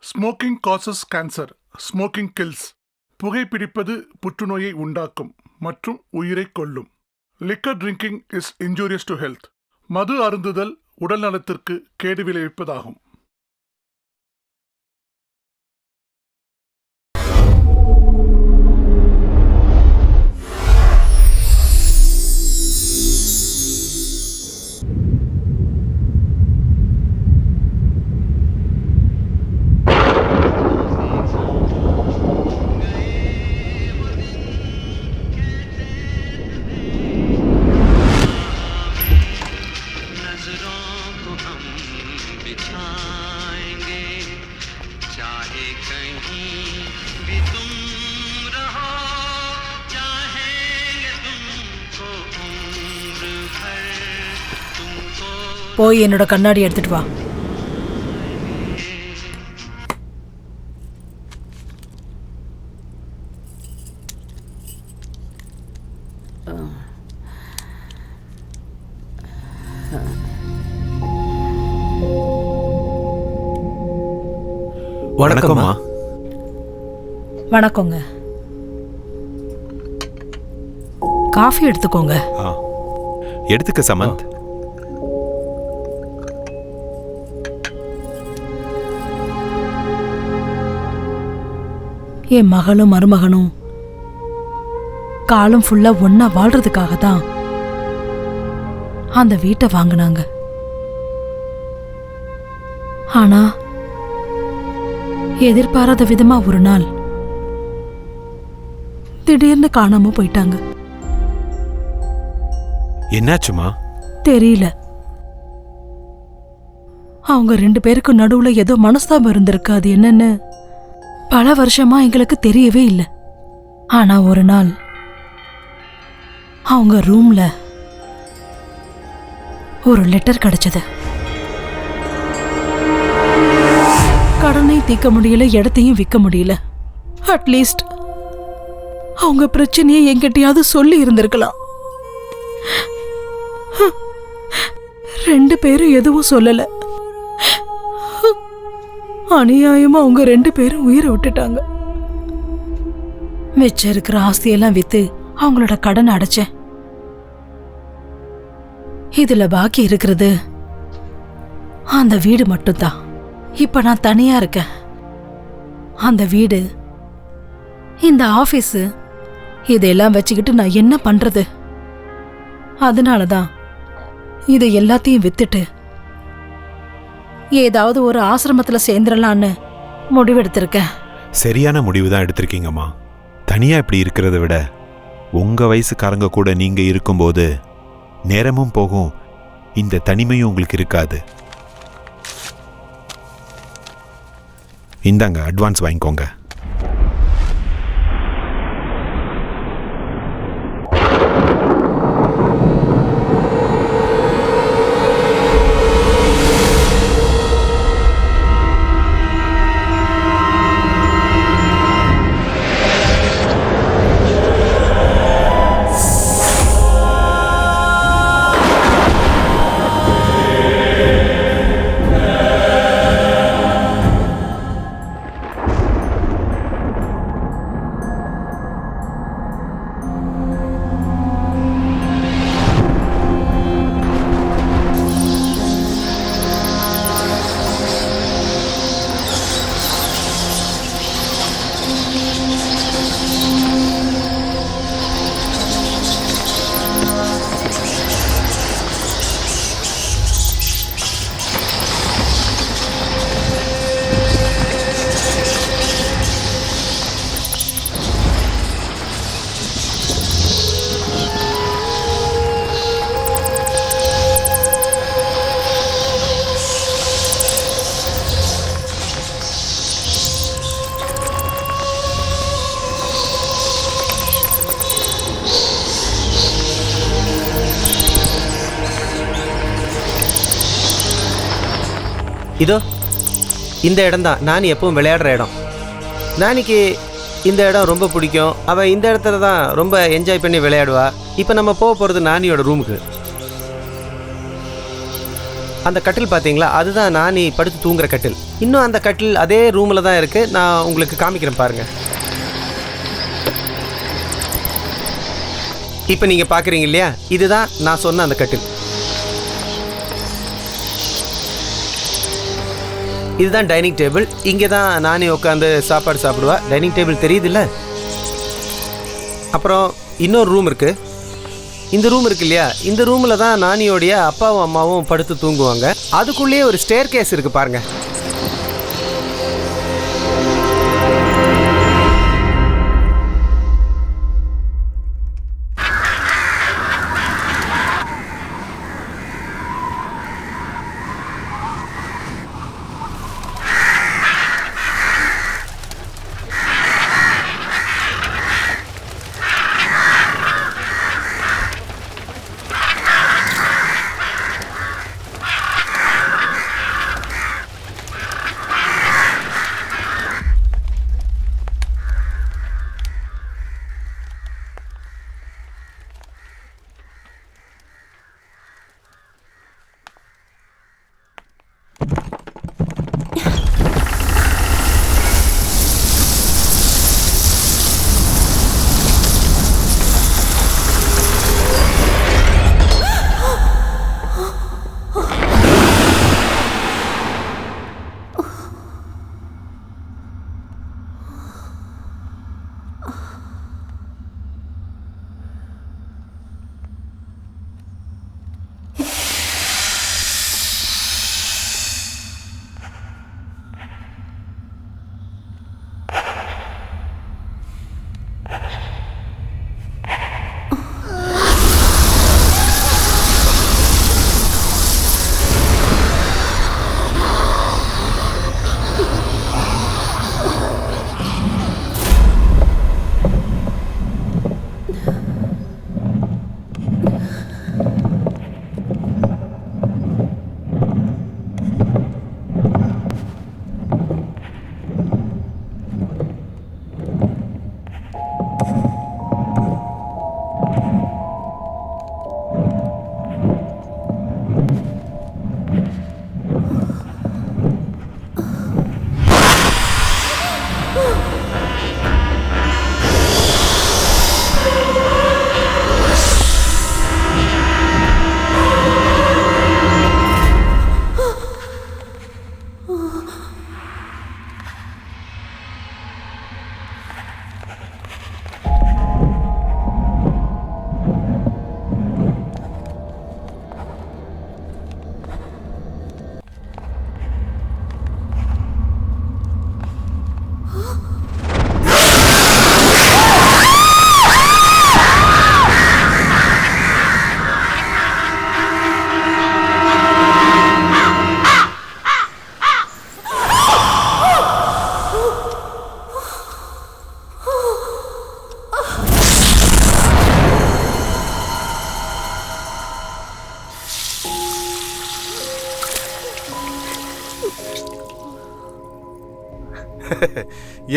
Smoking causes cancer, smoking kills. புகைப்பிடிப்பது புற்றுநோயை உண்டாக்கும் மற்றும் உயிரை கொல்லும். Liquor drinking is injurious to health. மது அருந்துதல் உடல் நலத்திற்கு கேடு விளைவிப்பதாகும். போய் என்னோட கண்ணாடி எடுத்துட்டு வா. வணக்கம்மா. வணக்கங்க. காஃபி எடுத்துக்கோங்க. எடுத்துக்க சமந்த். என் மகளும் மருமகனும் காலம் ஃபுல்லா ஒன்னா வாழ்றதுக்காக தான் அந்த வீட்டை வாங்கினாங்க. ஆனா எதிர்பாராத விதமா ஒரு நாள் திடீர்னு காணாம போயிட்டாங்க. என்னாச்சுமா? தெரியல. அவங்க 2 பேருக்கு நடுவுல ஏதோ மனஸ்தாபம் இருந்திருக்கு. அது என்னன்னு பல வருஷமா எங்களுக்கு தெரியவே இல்லை. ஆனா ஒரு நாள் அவங்க ரூம்ல ஒரு லெட்டர் கிடைச்சது. கடனை தீர்க்க முடியல, இடத்தையும் விற்க முடியல. அட்லீஸ்ட் அவங்க பிரச்சனையை என்கிட்டயாவது சொல்லி இருந்திருக்கலாம். 2 பேரும் எதுவும் சொல்லல. அநியாயமா அவங்க 2 பேரும் உயிரை விட்டுட்டாங்க. மிச்சம் இருக்கிற ஆஸ்தியெல்லாம் வித்து அவங்களோட கடனை அடைச்சேன். இதுல பாக்கி இருக்கிறது அந்த வீடு மட்டும்தான். இப்ப நான் தனியா இருக்கேன். அந்த வீடு, இந்த ஆபீஸ், இதெல்லாம் வச்சுக்கிட்டு நான் என்ன பண்றது? அதனாலதான் இதை எல்லாத்தையும் வித்துட்டு ஏதாவது ஒரு ஆசிரமத்துல சேர்ந்துடலான்னு முடிவெடுத்திருக்கேன். சரியான முடிவு தான் எடுத்திருக்கீங்கம்மா. தனியா இப்படி இருக்கிறத விட உங்க வயசுக்காரங்க கூட நீங்க இருக்கும்போது நேரமும் போகும், இந்த தனிமையும் உங்களுக்கு இருக்காது. இந்தாங்க, அட்வான்ஸ் வாங்கிக்கோங்க. இதோ இந்த இடம் தான் நான் எப்பவும் விளையாடுற இடம். நானிக்கு இந்த இடம் ரொம்ப பிடிக்கும். அவள் இந்த இடத்துல தான் ரொம்ப என்ஜாய் பண்ணி விளையாடுவா. இப்போ நம்ம போக போகிறது நானியோட ரூமுக்கு. அந்த கட்டில் பார்த்தீங்களா, அதுதான் நானி படுத்து தூங்குற கட்டில். இன்னும் அந்த கட்டில் அதே ரூமில் தான் இருக்குது. நான் உங்களுக்கு காமிக்கிறேன் பாருங்கள். இப்போ நீங்கள் பார்க்குறீங்க இல்லையா, இதுதான் நான் சொன்ன அந்த கட்டில். இதுதான் டைனிங் டேபிள். இங்கே தான் நானே உட்காந்து சாப்பாடு சாப்பிடுவா. டைனிங் டேபிள் தெரியுதுல்ல. அப்புறம் இன்னொரு ரூம் இருக்குது. இந்த ரூம் இருக்கு இல்லையா, இந்த ரூமில் தான் நானியோடைய அப்பாவும் அம்மாவும் படுத்து தூங்குவாங்க. அதுக்குள்ளேயே ஒரு ஸ்டேர் கேஸ் இருக்குது பாருங்கள்.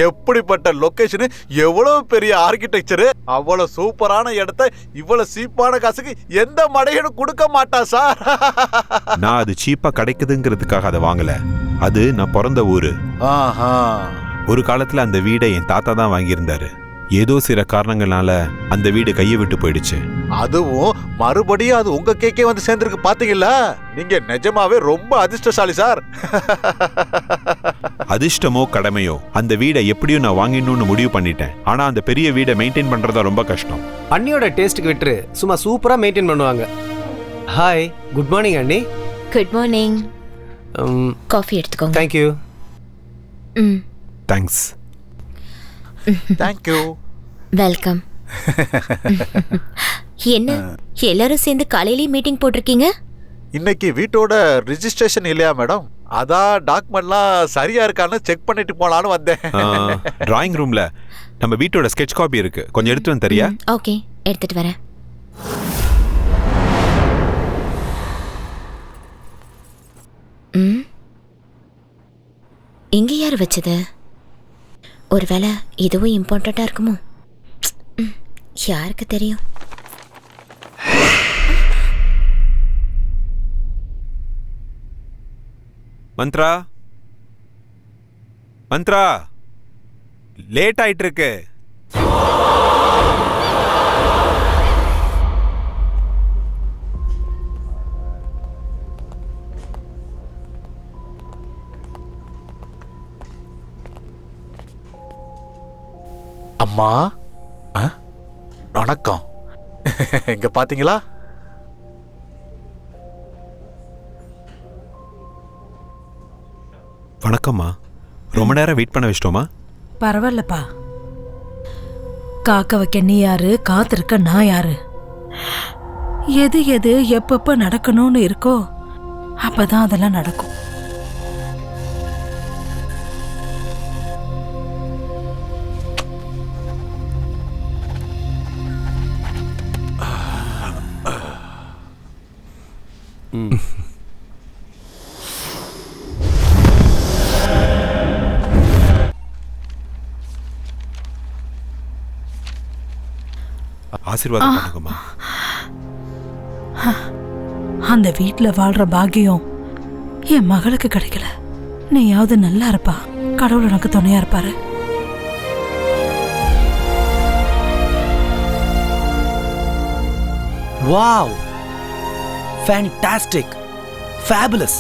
எப்படிப்பட்ட லொகேஷன், எவ்வளவு பெரிய ஆர்கிடெக்சர், அவ்வளவு சூப்பரான இடத்த இவ்வளவு சீப்பான காசுக்கு எந்த மடையனும் கொடுக்க மாட்டா சார். நான் அது சீப்பா கிடைக்குதுங்கிறதுக்காக அதை வாங்கல. அது நான் பிறந்த ஊரு. ஒரு காலத்துல அந்த வீடை என் தாத்தா தான் வாங்கியிருந்தாரு. ஏதோ சில காரணங்களால அந்த வீடு கையை விட்டு போயிடுச்சு. அதுவும் மறுபடியும் அது உங்க கேக்கே வந்து சேர்ந்திருக்கு பாத்தீங்களா? நீங்க நிஜமாவே ரொம்ப அதிர்ஷ்டசாலி சார். அதிர்ஷ்டமோ கடமையோ, அந்த வீடை எப்படியும் நான் வாங்கிடணும்னு முடிவு பண்ணிட்டேன். ஆனா அந்த பெரிய வீடை மெயின்டைன் பண்றதா ரொம்ப கஷ்டம். அண்ணியோட டேஸ்ட்டுக்கு விட்டுரு, சும்மா சூப்பரா மெயின்டைன் பண்ணுவாங்க. ஹாய், குட் மார்னிங் அண்ணி. Good morning. காஃபி எடுத்துக்கோங்க. தேங்க்யூ. தேங்க்ஸ். தேங்க்யூ. வெல்கம். என்ன எல்லாரும் சேர்ந்து காலையிலேயே மீட்டிங் போட்டிருக்கீங்க? இன்னைக்கு வீட்டோட ரிஜிஸ்ட்ரேஷன் இல்லையா மேடம்? அதான் டாக்குமெண்ட்லாம் சரியா இருக்கான்னு செக் பண்ணிட்டு போலான்னு வந்தேன். டிராயிங் ரூம்ல நம்ம வீட்டோட ஸ்கெட்ச் காப்பி இருக்கு, கொஞ்சம் எடுத்து வந்து தரியா? ஓகே, எடுத்துட்டு வரேன். இங்க யார் வச்சது? ஒருவேளை இதுவும் இம்பார்ட்டண்டா இருக்குமோ? யாருக்கு தெரியும்? மந்த்ரா மந்த்ரா, லேட் ஆயிட்டு இருக்கு. அம்மா, வணக்கம். இங்க பாத்தீங்களா? வணக்கம்மா. ரொம்ப நேரம் வெயிட் பண்ண வச்சிட்டோமா? பரவாயில்லப்பா. காக்க வைக்க நீ யாரு, காத்திருக்க நான் யாரு? எது எது எப்பப்ப நடக்கணும்னு இருக்கோ அப்பதான் அதெல்லாம் நடக்கும். ஆசீர்வாதம் பண்ணுங்கம்மா. அந்த வீட்ல வாழ்ற பாக்கியம் என் மகளுக்கு கிடைக்கல. நீயாவது நல்லா இருப்பா. கடவுள் உனக்கு துணையா இருப்பாரு. Wow, fantastic, fabulous.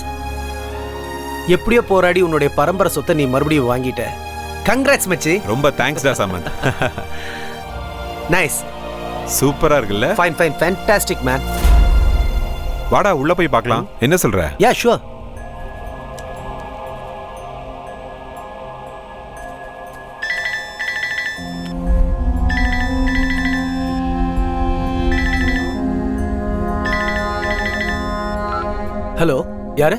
எப்படியோ போராடி உன்னுடைய பரம்பரை சொத்தை நீ மறுபடியும் வாங்கிட்ட. கங்க்ராட்ஸ் மச்சி. ரொம்ப தேங்க்ஸ் டா சமந்த். நைஸ், சூப்பரா இருக்குல்ல? Fine fine, fantastic man. வாடா உள்ள போய் பார்க்கலாம். என்ன சொல்ற? Yeah sure. ஹலோ, யாரு?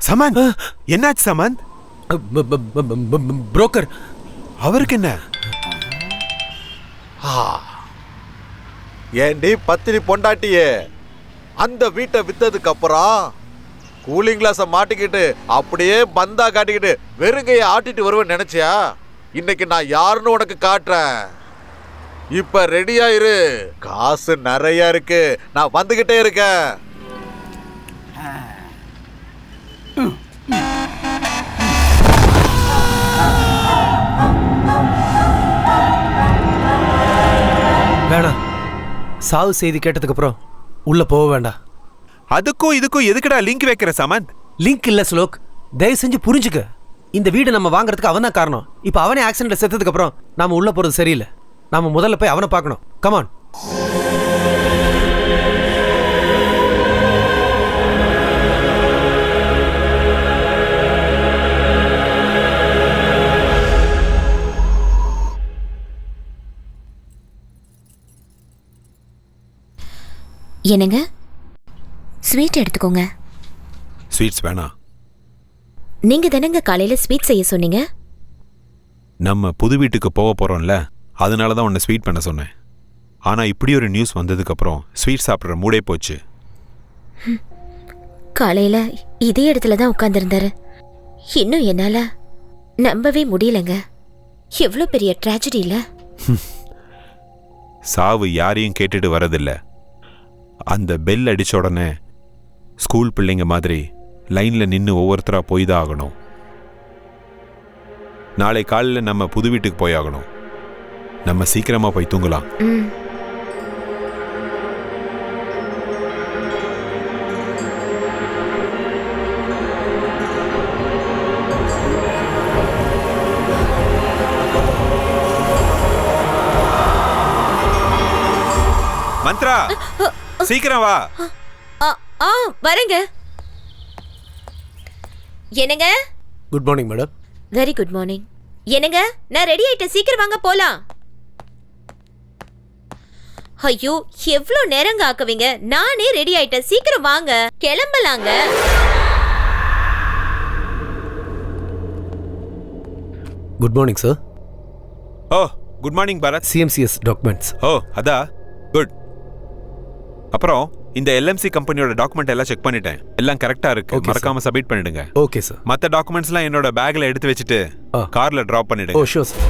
சமந்த், என்னாச்சு சமந்த்? புரோக்கர். அவருக்கு என்ன? ஏண்டி பத்தினி பொண்டாட்டியே, அந்த வீட்டை வித்ததுக்கு அப்புறம் கூலிங் கிளாஸ மாட்டிக்கிட்டு அப்படியே பந்தா காட்டிக்கிட்டு வெறுங்கைய ஆட்டிட்டு வருவேன்னு நினைச்சியா? இன்னைக்கு நான் யாருன்னு உனக்கு காட்டுறேன். இப்ப ரெடியா இரு. காசு நிறைய இருக்கு, நான் வந்துகிட்டே இருக்கேன். வேணாம், சாவு செய்தி கேட்டதுக்கு அப்புறம் உள்ள போக வேண்டாம். அதுக்கும் இதுக்கும் எதுக்குடா லிங்க் வைக்கிற சமந்த்? லிங்க் இல்ல ஸ்லோக், தயவு செஞ்சு புரிஞ்சுக்க. இந்த வீடு நம்ம வாங்குறதுக்கு அவன் தான் காரணம். இப்போ அவனே ஆக்சிடென்ட்ல செத்ததுக்கு அப்புறம் நாம உள்ள போறது சரியில்லை. நாம முதல்ல போய் அவனை பார்க்கணும். கமான். என்னங்க, ஸ்வீட் எடுத்துக்கோங்க. ஸ்வீட்ஸ் வேணாம். நீங்க தானங்க காலையில ஸ்வீட் செய்ய சொன்னீங்க. நம்ம புது வீட்டுக்கு போக போறோம்ல, அதனால தான் உன்னை ஸ்வீட் பண்ண சொன்னேன். ஆனா இப்படி ஒரு நியூஸ் வந்ததுக்கு அப்புறம் ஸ்வீட் சாப்பிட்ற மூடே போச்சு. காலையில இதே இடத்துல தான் உட்கார்ந்துருந்தாரு. இன்னும் என்னால நம்பவே முடியலங்க. எவ்வளவு பெரிய ட்ராஜடி இல்ல? சாவு யாரையும் கேட்டுட்டு வரதில்ல. அந்த பெல் அடிச்ச உடனே ஸ்கூல் பிள்ளைங்க மாதிரி லைன்ல நின்று ஒவ்வொருத்தரா போய் தான் ஆகணும். நாளை காலையில் நம்ம புது வீட்டுக்கு போய் ஆகணும். நம்ம சீக்கிரமா போய் தூங்கலாம். மந்த்ரா, சீக்கிரம் வா. வரேங்க. என்னங்க? Good morning madam. Very good morning. என்னங்க, நான் ரெடி ஆயிட்டேன், சீக்கிரம் வாங்க போலாம். ஐயோ, எவ்வளவு நேரங்க ஆக்குவீங்க? நானே ரெடி ஆயிட்டேன், சீக்கிரம் வாங்க, கிளம்பலாங்க. Good morning sir. Oh, good morning Bharath. CMCS documents. Oh, அதா குட். அப்புறம் இந்த எல்எம்சி கம்பெனியோட டாக்குமெண்ட் எல்லாம் செக் பண்ணிட்டேன். எல்லாம் கரெக்டா இருக்கு. Okay, மறக்காம சப்மிட் பண்ணிடுங்க. Okay sir. மத்த டாக்குமெண்ட்ஸ்லாம் என்னோட பேக்ல எடுத்து வச்சுட்டு கார்ல டிராப் ஓ பண்ணிடுங்க. Sure sir.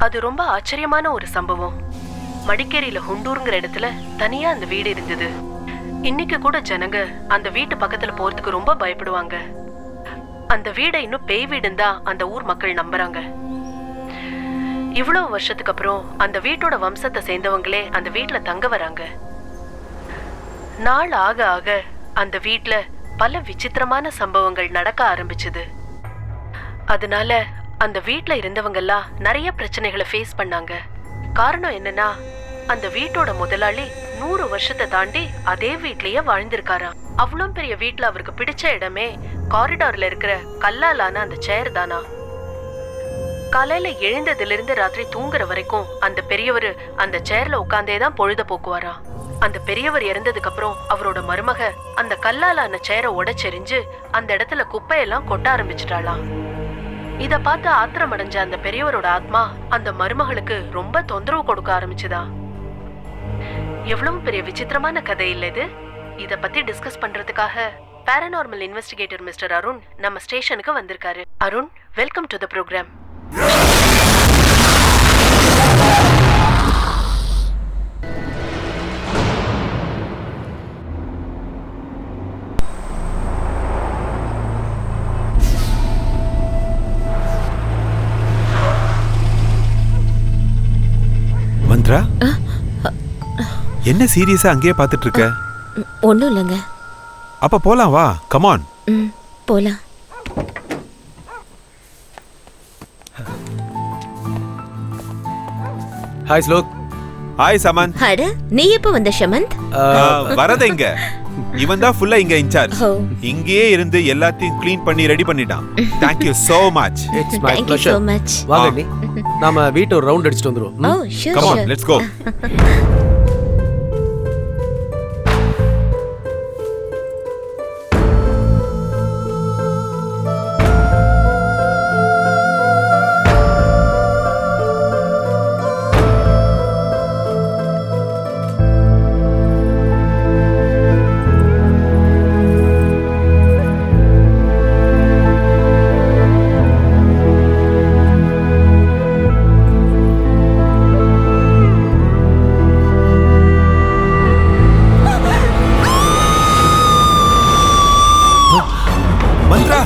அது ரொம்ப ஆச்சரியமான ஒரு சம்பவம். மடிக்கேரியில ஹுண்டூருங்கிற இடத்துல தனியா அந்த வீடு இருந்தது. இன்னைக்கு கூட ஜனங்க அந்த வீட்டு பக்கத்துல போறதுக்கு ரொம்ப பயப்படுவாங்க. அந்த வீடை இன்னும் பேய் வீடுன்னு தான் அந்த ஊர் மக்கள் நம்புறாங்க. இவ்வளவு வருஷத்துக்கு அப்புறம் அந்த வீட்டோட வம்சத்தை சேர்ந்தவங்களே அந்த வீட்டுல தங்க வராங்க. நாள் ஆக ஆக அந்த வீட்டுல பல விசித்திரமான சம்பவங்கள் நடக்க ஆரம்பிச்சது. அதனால அந்த வீட்டுல இருந்தவங்கெல்லாம் நிறைய பிரச்சனைகளை ஃபேஸ் பண்ணாங்க. காரணம் என்னன்னா, அந்த வீட்டோட முதலாளி 100 வருஷத்தை தாண்டி அதே வீட்லயே வாழ்ந்திருக்காராம். அவ்வளோ பெரிய வீட்டுல அவருக்கு பிடிச்ச இடமே காரிடார்ல இருக்கிற கல்லாலான அந்த சேர் தானா. காலையில எழுந்ததுல இருந்து ராத்திரி தூங்குற வரைக்கும் அந்த பெரியவர் அந்த சேர்ல உட்கார்ந்தே தான் பொழுத போக்குவாராம். அந்த பெரியவர் இறந்ததுக்கு அப்புறம் அவரோட மருமக அந்த கல்லாலான சேரை உடைச்செறிஞ்சு அந்த இடத்துல குப்பையெல்லாம் கொட்ட ஆரம்பிச்சிட்டாளாம். இத பார்த்து ஆத்திரம் அடைஞ்ச அந்த பெரியவரோட ஆத்மா அந்த மருமகளுக்கு ரொம்ப தொந்தரவு கொடுக்க ஆரம்பிச்சுதா. எவ்வளவு பெரிய விசித்திரமான கதை இல்ல இது. இத பத்தி டிஸ்கஸ் பண்றதுக்காக பாராநார்மல் இன்வெஸ்டிகேட்டர் மிஸ்டர் அருண் நம்ம ஸ்டேஷனுக்கு வந்திருக்காரு. Arun, welcome to the program. Mantra, என்ன சீரியஸா அங்கேயே பார்த்துட்டு இருக்க? ஒன்றும் இல்லைங்க. அப்ப போலாம் வா. கமான். போலாம். ஹாய் ஸ்லோக். ஹாய் சமந்த். அட, நீ எப்போ வந்த ஷமந்த்? வரத இங்க இவன் தான் ஃபுல்லா இங்க இன்சார்ஜ். ஓ. இங்கேயே இருந்து எல்லாத்தையும் க்ளீன் பண்ணி ரெடி பண்ணிட்டான். Thank you so much. It's my Thank you pleasure. so much. வாங்க நீ. நாம வீட்டை ஒரு ரவுண்ட் அடிச்சிட்டு வந்துருவோம். ஓ, sure, Come on, sure. let's go. Mantra,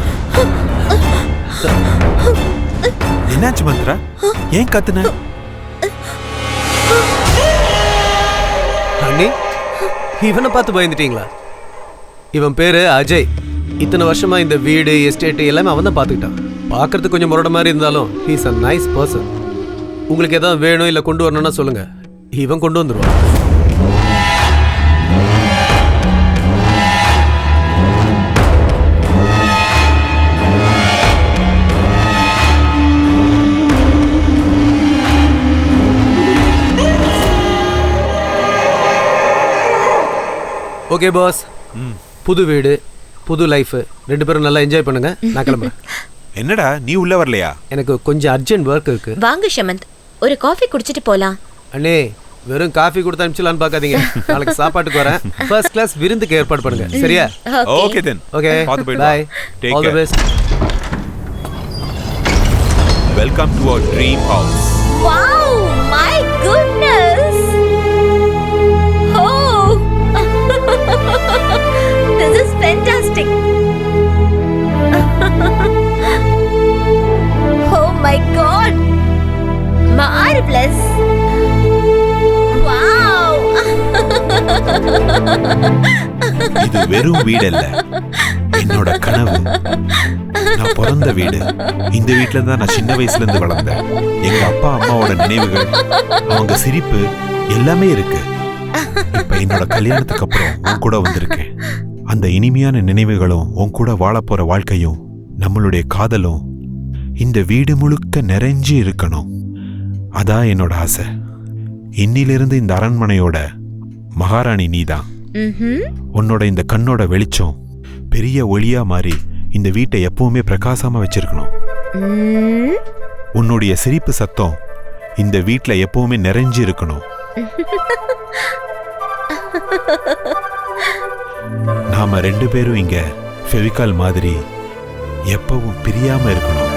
என்னாச்சு மந்த்ரா? ஏன் கத்துன? அண்ணி, இவனை பார்த்து பயந்துட்டீங்களா? இவன் பேரு அஜய். இத்தனை வருஷமா இந்த வீடு எஸ்டேட் எல்லாமே அவன் தான் பார்த்துக்கிட்டான். பார்க்கறதுக்கு கொஞ்சம் முரட மாதிரி இருந்தாலும் ஹீஸ் அ நைஸ் பர்சன். உங்களுக்கு எதாவது வேணும் இல்லை கொண்டு வரணும்னா சொல்லுங்க, இவன் கொண்டு வந்துருவான். ஓகே பாஸ், புது வீடு புது லைஃப், 2 பேரும் நல்லா என்ஜாய் பண்ணுங்க. நான் கிளம்புறேன். என்னடா நீ உள்ள வரலையா? எனக்கு கொஞ்சம் அர்ஜென்ட் ஒர்க் இருக்கு. வாங்க ஷமந்த், ஒரு காஃபி குடிச்சிட்டு போலாம். அண்ணே, வெறும் காஃபி கொடுத்து அனுப்பிச்சலான்னு பார்க்காதீங்க. நாளைக்கு சாப்பாட்டுக்கு வரேன். ஃபர்ஸ்ட் கிளாஸ் விருந்துக்கு ஏற்பாடு பண்ணுங்க. சரியா? Okay then. ஓகே, பார்த்து போயிடு. Bye. Take all the care. Best. Welcome to our dream house. Wow, my goodness. Oh. This is fantastic. Oh my god. Marvelous. Wow. இது வெறும் வீடு இல்ல, என்னோட கனவு. நான் பிறந்த வீடு. இந்த வீட்டுல தான் நான் சின்ன வயசுல இருந்து வளர்ந்தேன். எங்க அப்பா அம்மாவோட நினைவுகள், அவங்க சிரிப்பு எல்லாமே இருக்கு. இப்ப என்னோட கல்யாணத்துக்கு அப்புறம் உன் கூட வந்திருக்கேன். அந்த இனிமையான நினைவுகளும் உன் கூட வாழ போற வாழ்க்கையும் நம்மளுடைய காதலும் இந்த வீடு முழுக்க நிறைஞ்சு இருக்கணும். அதான் என்னோட ஆசை. இன்னிலிருந்து இந்த அரண்மனையோட மகாராணி நீதான். உன்னோட இந்த கண்ணோட வெளிச்சம் பெரிய ஒளியா மாறி இந்த வீட்டை எப்பவுமே பிரகாசமா வச்சிருக்கணும். உன்னுடைய சிரிப்பு சத்தம் இந்த வீட்டில் எப்பவுமே நிறைஞ்சு இருக்கணும். நாம 2 பேரும் இங்க ஃபெவிகால் மாதிரி எப்பவும் பிரியாம இருக்கணும்.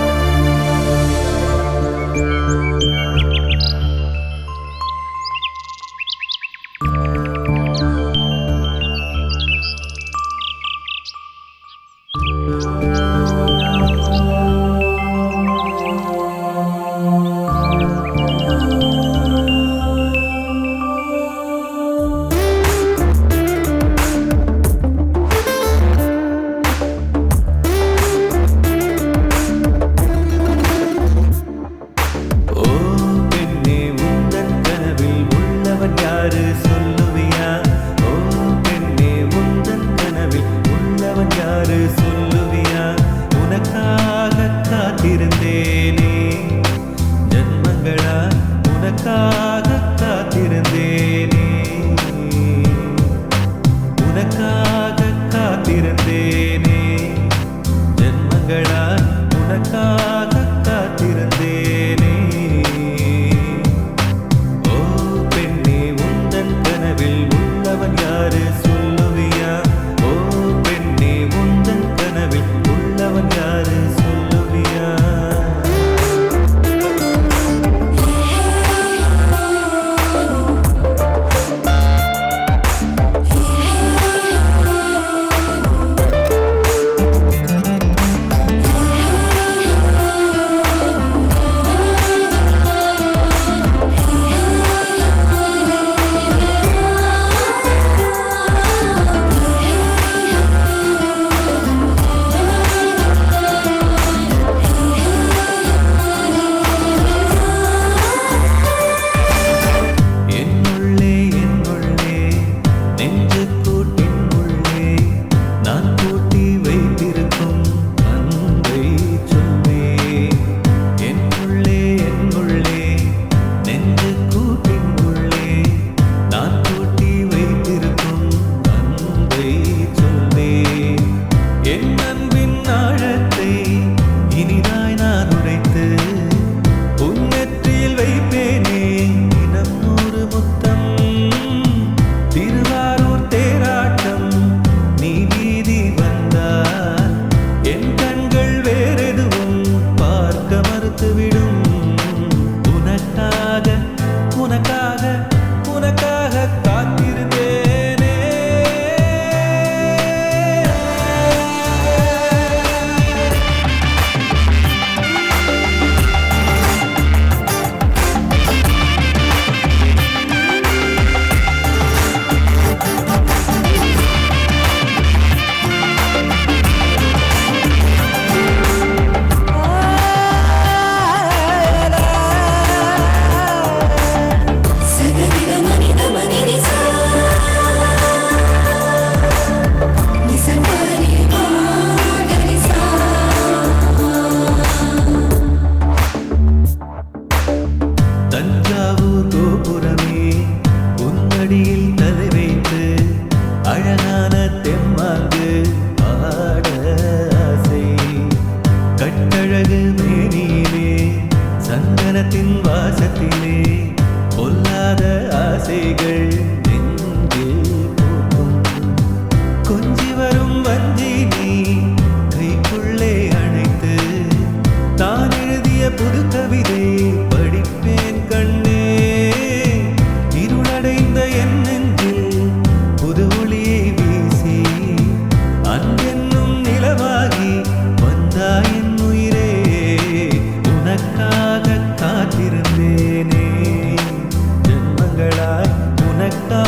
உனக்காக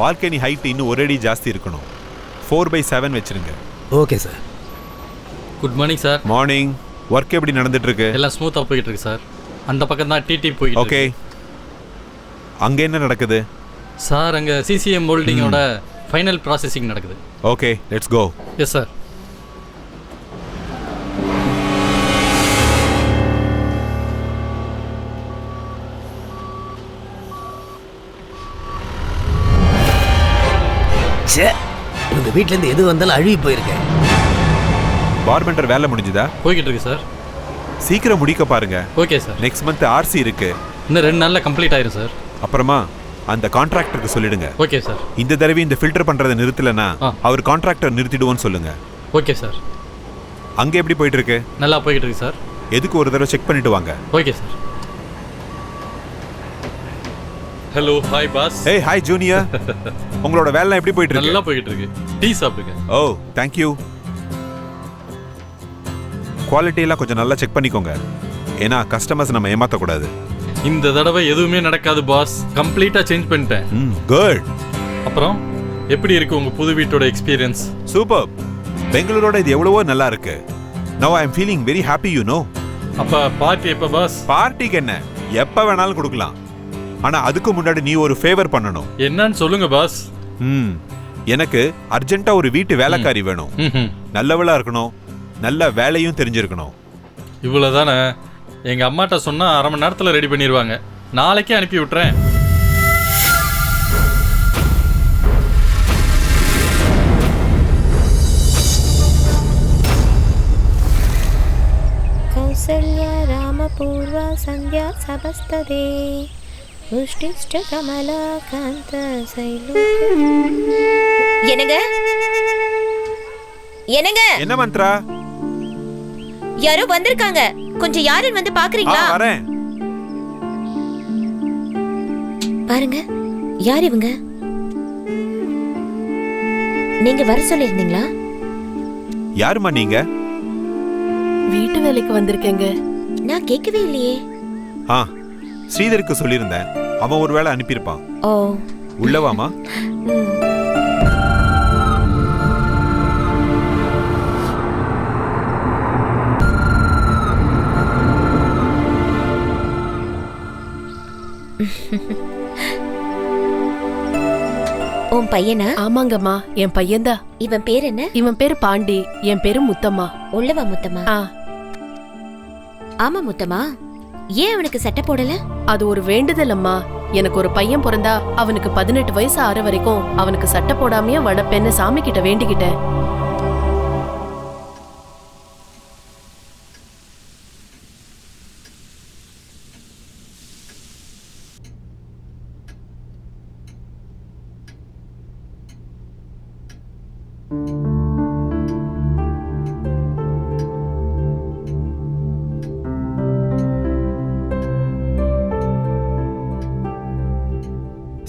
பால்கனி ஹைட் இன்னும் ஒரு அடி ஜாஸ்தி இருக்கணும். 4/7 வச்சிருங்க. Okay sir. Good morning sir. Morning. Work எப்படி நடந்துட்டு இருக்கு? எல்லாம் ஸ்மூத்தாக போயிட்டு இருக்கு சார். அந்த பக்கம் தான் டிடி போயிட்டு ஓகே. அங்கே என்ன நடக்குது? சார் அங்கே சிசிஎம் ஹோல்டிங்கோட ஃபைனல் ப்ராசஸிங் நடக்குது. Okay, let's go. Yes sir. உங்க வீட்ல இருந்து எது வந்தாலும் அழுகி போயிருக்கேன். பார்பெண்டர் வேலை முடிஞ்சுதா? போய்கிட்டு இருக்கு சார். சீக்கிரம் முடிக்க பாருங்க. Okay sir. Next month RC இருக்கு. இன்னும் 2 நாளில் கம்ப்ளீட் ஆயிரும் சார். அப்புறமா அந்த கான்ட்ராக்டருக்கு சொல்லிடுங்க. Okay sir. இந்த தடவை இந்த ஃபில்டர் பண்றதை நிறுத்தலைன்னா அவர் கான்ட்ராக்டர் நிறுத்திடுவோன்னு சொல்லுங்க. Okay sir. அங்கே எப்படி போயிட்டு இருக்கு? நல்லா போய்கிட்டு இருக்கு சார். எதுக்கு ஒரு தடவை செக் பண்ணிட்டு வாங்க. Okay sir. Hello, hi boss. ஏய் ஹாய் ஜூனியர். உங்களோட வேலை எப்படி போயிட்டு இருக்கு? நல்லா போய்கிட்டு இருக்கு. டீ சாப்பிடுங்க. ஓ தேங்க் யூ. குவாலிட்டி எல்லாம் கொஞ்சம் நல்லா செக் பண்ணிக்கோங்க. ஏன்னா கஸ்டமர்ஸ் நம்ம ஏமாற்றக்கூடாது. இந்த தடவை எதுவுமே நடக்காது பாஸ். கம்ப்ளீட்டாக சேஞ்ச் பண்ணிட்டேன். குட். அப்புறம் எப்படி இருக்கு உங்க புது வீட்டோட எக்ஸ்பீரியன்ஸ்? சூப்பர். பெங்களூரோட இது எவ்வளவோ நல்லா இருக்கு. Now I am feeling very happy you know. அப்ப பார்ட்டி எப்ப பாஸ்? பார்ட்டிக்கு என்ன எப்ப வேணாலும் கொடுக்கலாம். ஆனா அதுக்கு முன்னாடி நீ ஒரு ஃபேவர் பண்ணணும். என்னன்னு சொல்லுங்க பாஸ். எனக்கு அர்ஜென்ட்டா ஒரு வீட்டு வேலைக்காரி வேணும். நல்லவளா இருக்கணும், நல்ல வேலையும் தெரிஞ்சிருக்கணும். இவ்வளவுதானே? எங்க அம்மாட்ட சொன்னா 1/2 மணி நேரத்துல ரெடி பண்ணிடுவாங்க. நாளைக்கே அனுப்பி விட்டுறேன். கௌசல்யா ராமபூர்வா சந்தியா சபஸ்ததே உஷ்டிஷ்ட கமலா காந்த சைலு. என்னங்க என்னங்க? என்ன மந்த்ரா? யாரோ வந்திருக்காங்க. கொஞ்சம் யாருன்னு வந்து பாக்குறீங்களா? வரேன். பாருங்க, யார் இவங்க? நீங்க வர சொல்லிருந்தீங்களா? யாருமா நீங்க? வீட்டு வேலைக்கு வந்திருக்கேங்க. நான் கேட்கவே இல்லையே. ஸ்ரீதருக்கு சொல்லியிருந்தேன். அவன் ஒரு வேளை அனுப்பியிருப்பான். ஓ, உள்ளவாமா? உன் பையனா? ஆமாங்கம்மா, என் பையன்தான். இவன் பேர் என்ன? இவன் பேரு பாண்டி, என் பேரு முத்தம்மா. உள்ளவா முத்தம்மா? ஆமா முத்தம்மா. ஏன் அவனுக்கு சட்டை போடல? அது ஒரு வேண்டுதல் அம்மா. எனக்கு ஒரு பையன் பிறந்தா அவனுக்கு 18 வயசு ஆற வரைக்கும் அவனுக்கு சட்டை போடாமையே வளர்ப்பேன்னு சாமி கிட்ட வேண்டிக்கிட்டேன்.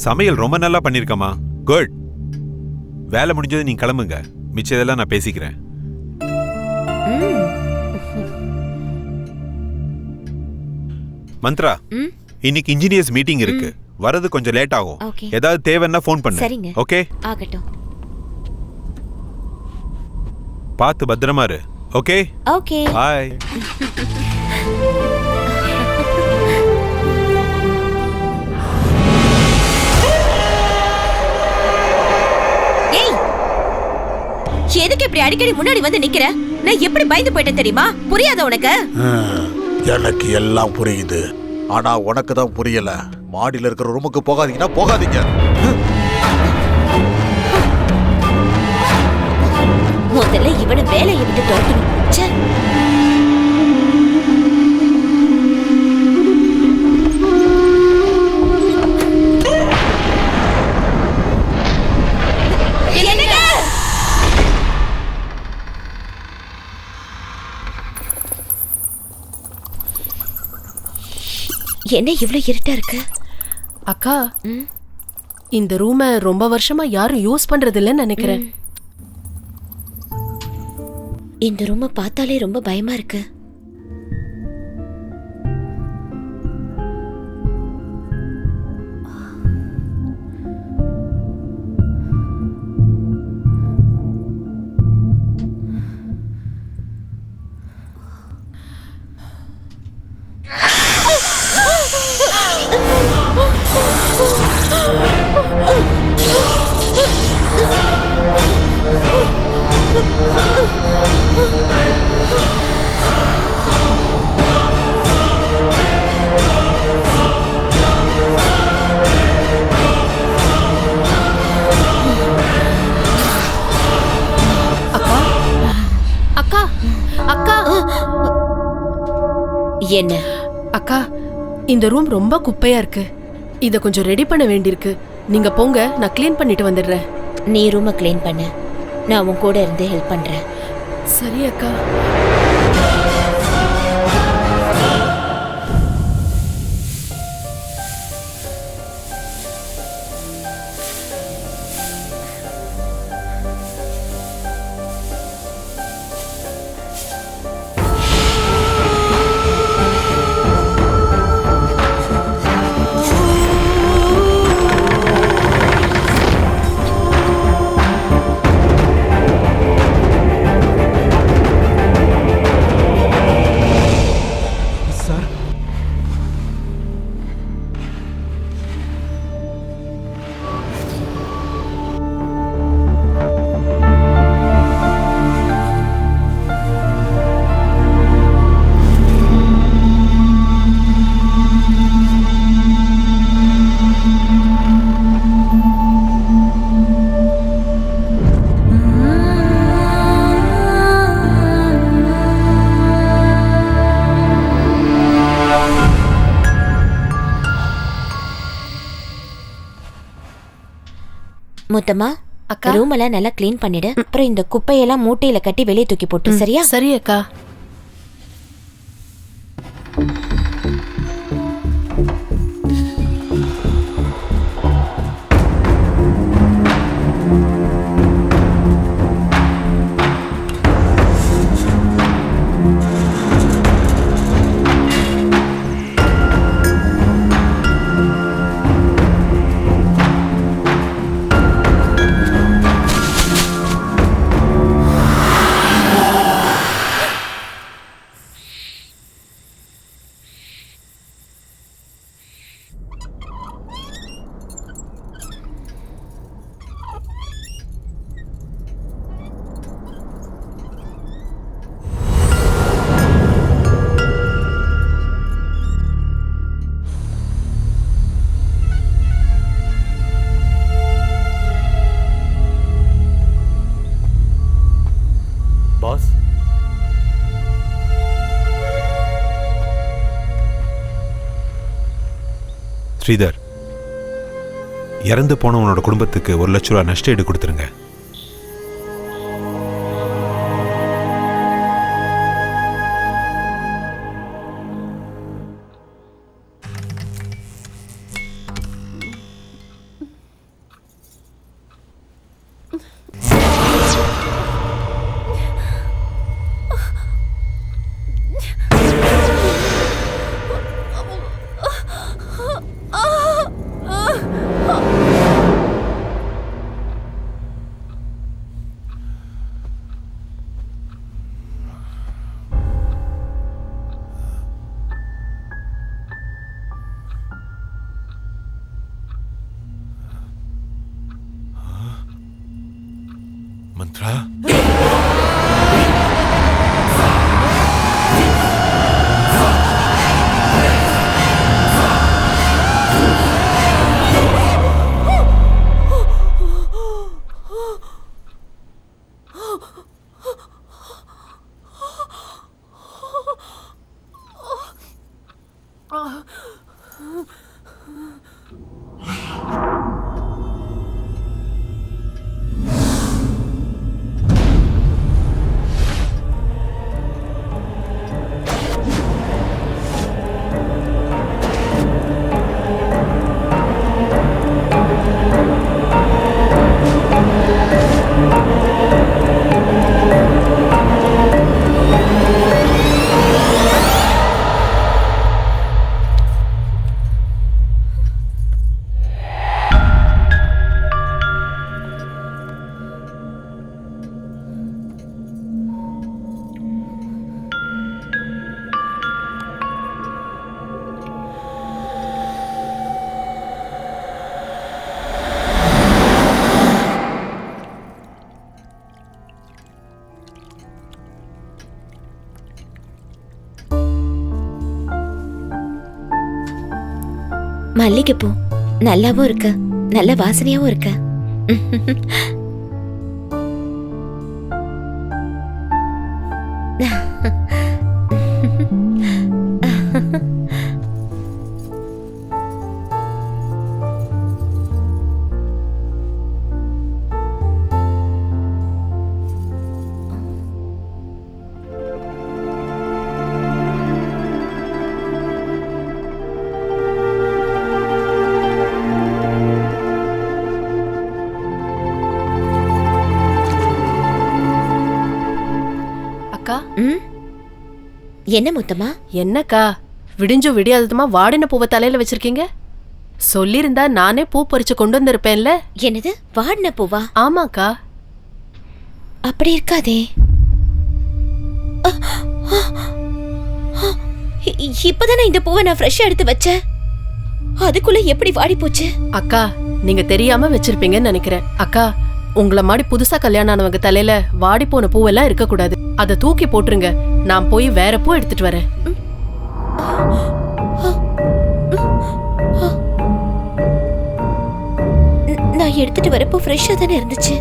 சமையல் ரொம்ப நல்லா பண்ணிருக்கமா. குட். வேலை முடிஞ்சது நீங்க கிளம்புங்க. மிச்சதெல்லாம் நான் பேசிக்கிறேன். மந்த்ரா, இன்னைக்கு இன்ஜினியர்ஸ் மீட்டிங் இருக்கு. வரது கொஞ்சம் லேட் ஆகும். ஏதாவது தேவைன்னா ஃபோன் பண்ணு. சரிங்க. ஓகே? ஆகட்டும். பார்த்து பத்திரமா இரு. ஓகே? ஓகே. பாய். எதுக்கு இப்படி அடிக்கடி முன்னாடி வந்து நிக்கிற? நான் எப்படி பயந்து போயிட்டேன் தெரியுமா? புரியாத உனக்கு? எனக்கு எல்லாம் புரியுது. ஆனா உனக்கு தான் புரியல. மாடியில இருக்கிற ரூமுக்கு போகாதீங்கன்னா போகாதீங்க. முதல்ல இவனை வேலையை விட்டு துரத்தணும். என்ன இவ்வளவு இருட்டா இருக்கு? அக்கா, இந்த ரூமை ரொம்ப வருஷமா யாரும் யூஸ் பண்றது இல்லைன்னு நினைக்கிறேன். இந்த ரூமை பார்த்தாலே ரொம்ப பயமா இருக்கு. அக்கா அக்கா என்ன? அக்கா, இந்த ரூம் ரொம்ப குப்பையா இருக்கு. இத கொஞ்சம் ரெடி பண்ண வேண்டியிருக்கு. நீங்க போங்க, நான் க்ளீன் பண்ணிட்டு வந்துடுறேன். நீ ரூமை க்ளீன் பண்ணு, நான் உன் கூட இருந்து ஹெல்ப் பண்றேன். சரி அக்கா. முத்தம்மா, அக்கா. ரூம் எல்லாம் நல்லா க்ளீன் பண்ணிடு. அப்புறம் இந்த குப்பையெல்லாம் மூட்டையில கட்டி வெளியே தூக்கி போட்டு, சரியா? சரி அக்கா. பாஸ், ஸ்ரீதர், இறந்து போனவனோட குடும்பத்துக்கு 1 லட்ச ரூபா நஷ்ட ஈடு கொடுத்துருங்க. மந்த்ரா, மல்லிகைப்பூ நல்லாவும் இருக்கு, நல்ல வாசனையாவும் இருக்கு. அக்கா, என்ன முத்தமா? என்னக்கா விடிஞ்சு விடியாததுமா வாடின பூவை தலையில வச்சிருக்கீங்க? சொல்லிருந்தா நானே பூ பறிச்சு கொண்டு வந்திருப்பேன்ல. என்னது, வாடின பூவா? ஆமாக்கா. அப்படி இருக்காதே. இப்பதானே இந்த பூவை நான் ஃப்ரெஷ்ஷா எடுத்து வச்சேன். அதுக்குள்ள எப்படி வாடி போச்சு? அக்கா, நீங்க தெரியாம வச்சிருப்பீங்கன்னு நினைக்கிறேன். அக்கா, உங்களை மாதிரி புதுசா கல்யாணம் ஆனவங்க தலையில வாடி போன பூவெல்லாம் இருக்க கூடாது. அதை தூக்கி போட்டுருங்க. நான் போய் வேற பூ எடுத்துட்டு வரேன். நான் எடுத்துட்டு வரப்போ ஃப்ரெஷ்ஷா தானே இருந்துச்சு.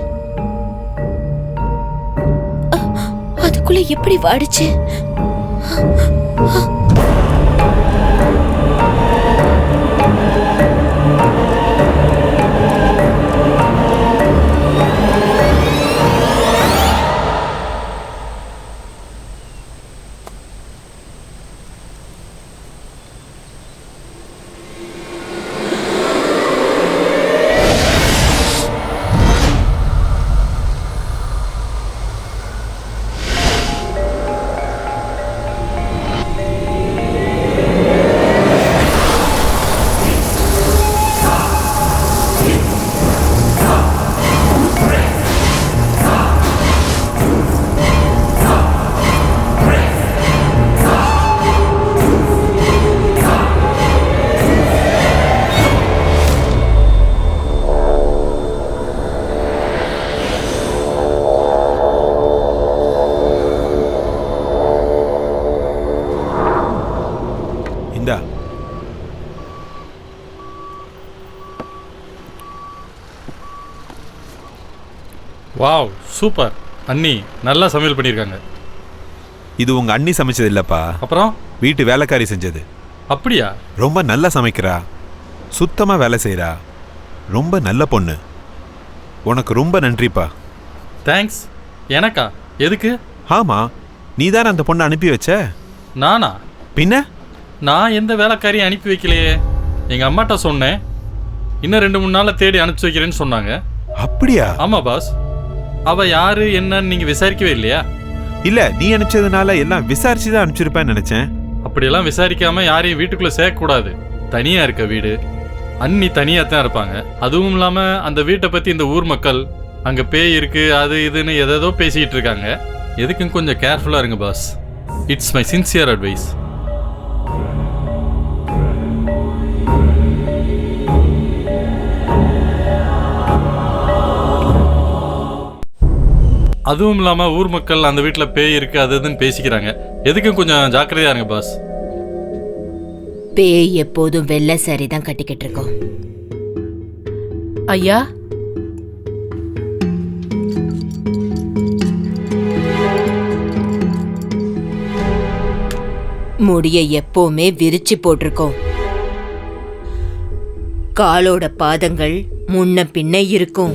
அதுக்குள்ள எப்படி வாடிச்சு? Wow, super. அண்ணி நல்லா சமையல் பண்ணியிருக்காங்க. இது உங்க அண்ணி சமைச்சது இல்லப்பா, அப்புறம் வீட்டு வேலைக்காரி செஞ்சது. அப்படியா? ரொம்ப நல்லா சமைக்கிறா, சுத்தமா வேலை செய்யறா, ரொம்ப நல்ல பொண்ணு. உனக்கு ரொம்ப நன்றிப்பா. தேங்க்ஸ். எனக்கா? எதுக்கு? ஆமா, நீ தானே அந்த பொண்ணை அனுப்பி வச்ச. நானா? பின்ன நான் எந்த வேலைக்காரியும் அனுப்பி வைக்கலையே. எங்க அம்மாட்ட சொன்னேன், இன்னும் 2-3 நாள்ல தேடி அனுப்பிச்சு வைக்கிறேன்னு சொன்னாங்க. அப்படியா? ஆமா பாஸ். அவ யாரு என்னன்னு நீங்க விசாரிக்கவே இல்லையா? இல்ல, நீ அனுப்பிச்சதுனால எல்லாம் விசாரிச்சு தான் அனுப்பிச்சிருப்பேன்னு நினைச்சேன். அப்படியெல்லாம் விசாரிக்காம யாரையும் வீட்டுக்குள்ள சேர்க்க கூடாது. தனியா இருக்க வீடு, அண்ணி தனியா தான் இருப்பாங்க. அதுவும் இல்லாம அந்த வீட்டை பத்தி இந்த ஊர் மக்கள் அங்க பேய் இருக்கு அது இதுன்னு எதோ பேசிட்டு இருக்காங்க. எதுக்கும் கொஞ்சம் கேர்ஃபுல்லா இருங்க boss. It's my sincere advice. அதுவும் இல்லாம ஊர் மக்கள் அந்த வீட்டுல பேய் இருக்கு அது இதுன்னு பேசிக்கிறாங்க. எதுக்கும் கொஞ்சம் ஜாக்கிரதையா இருங்க பாஸ். பேய் எப்போதும் வெள்ளை சாரி தான் கட்டிக்கிட்டு இருக்கோம். ஐயா, முடிய எப்பவுமே விரிச்சு போட்டிருக்கோம். காலோட பாதங்கள் முன்ன பின்ன இருக்கும்.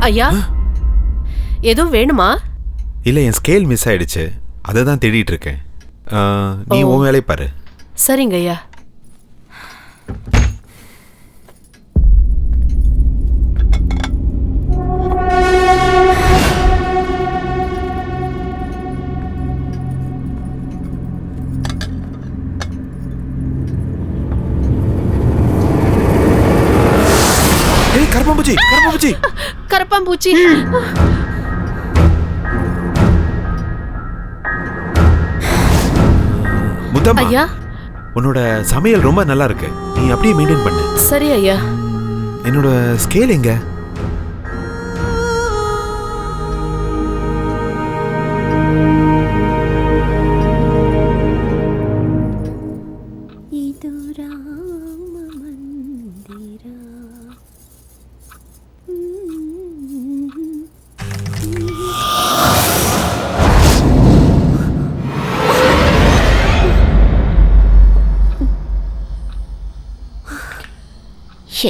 ஐயா, எதுவும் வேணுமா? இல்ல, என் ஸ்கேல் மிஸ் ஆயிடுச்சு, அதை தான் தேடிட்டு இருக்கேன். நீ உன் வேலையை பாரு. சரிங்க ஐயா. கரப்பாம்பூச்சி, கரப்பாம்பூச்சி, கரப்பாம்பூச்சி. முத்தம்மா, ஐயா, உன்னோட சமையல் ரொம்ப நல்லா இருக்கு, நீ அப்படியே மெயின்டைன் பண்ணு. சரி ஐயா. என்னோட ஸ்கேல் எங்க?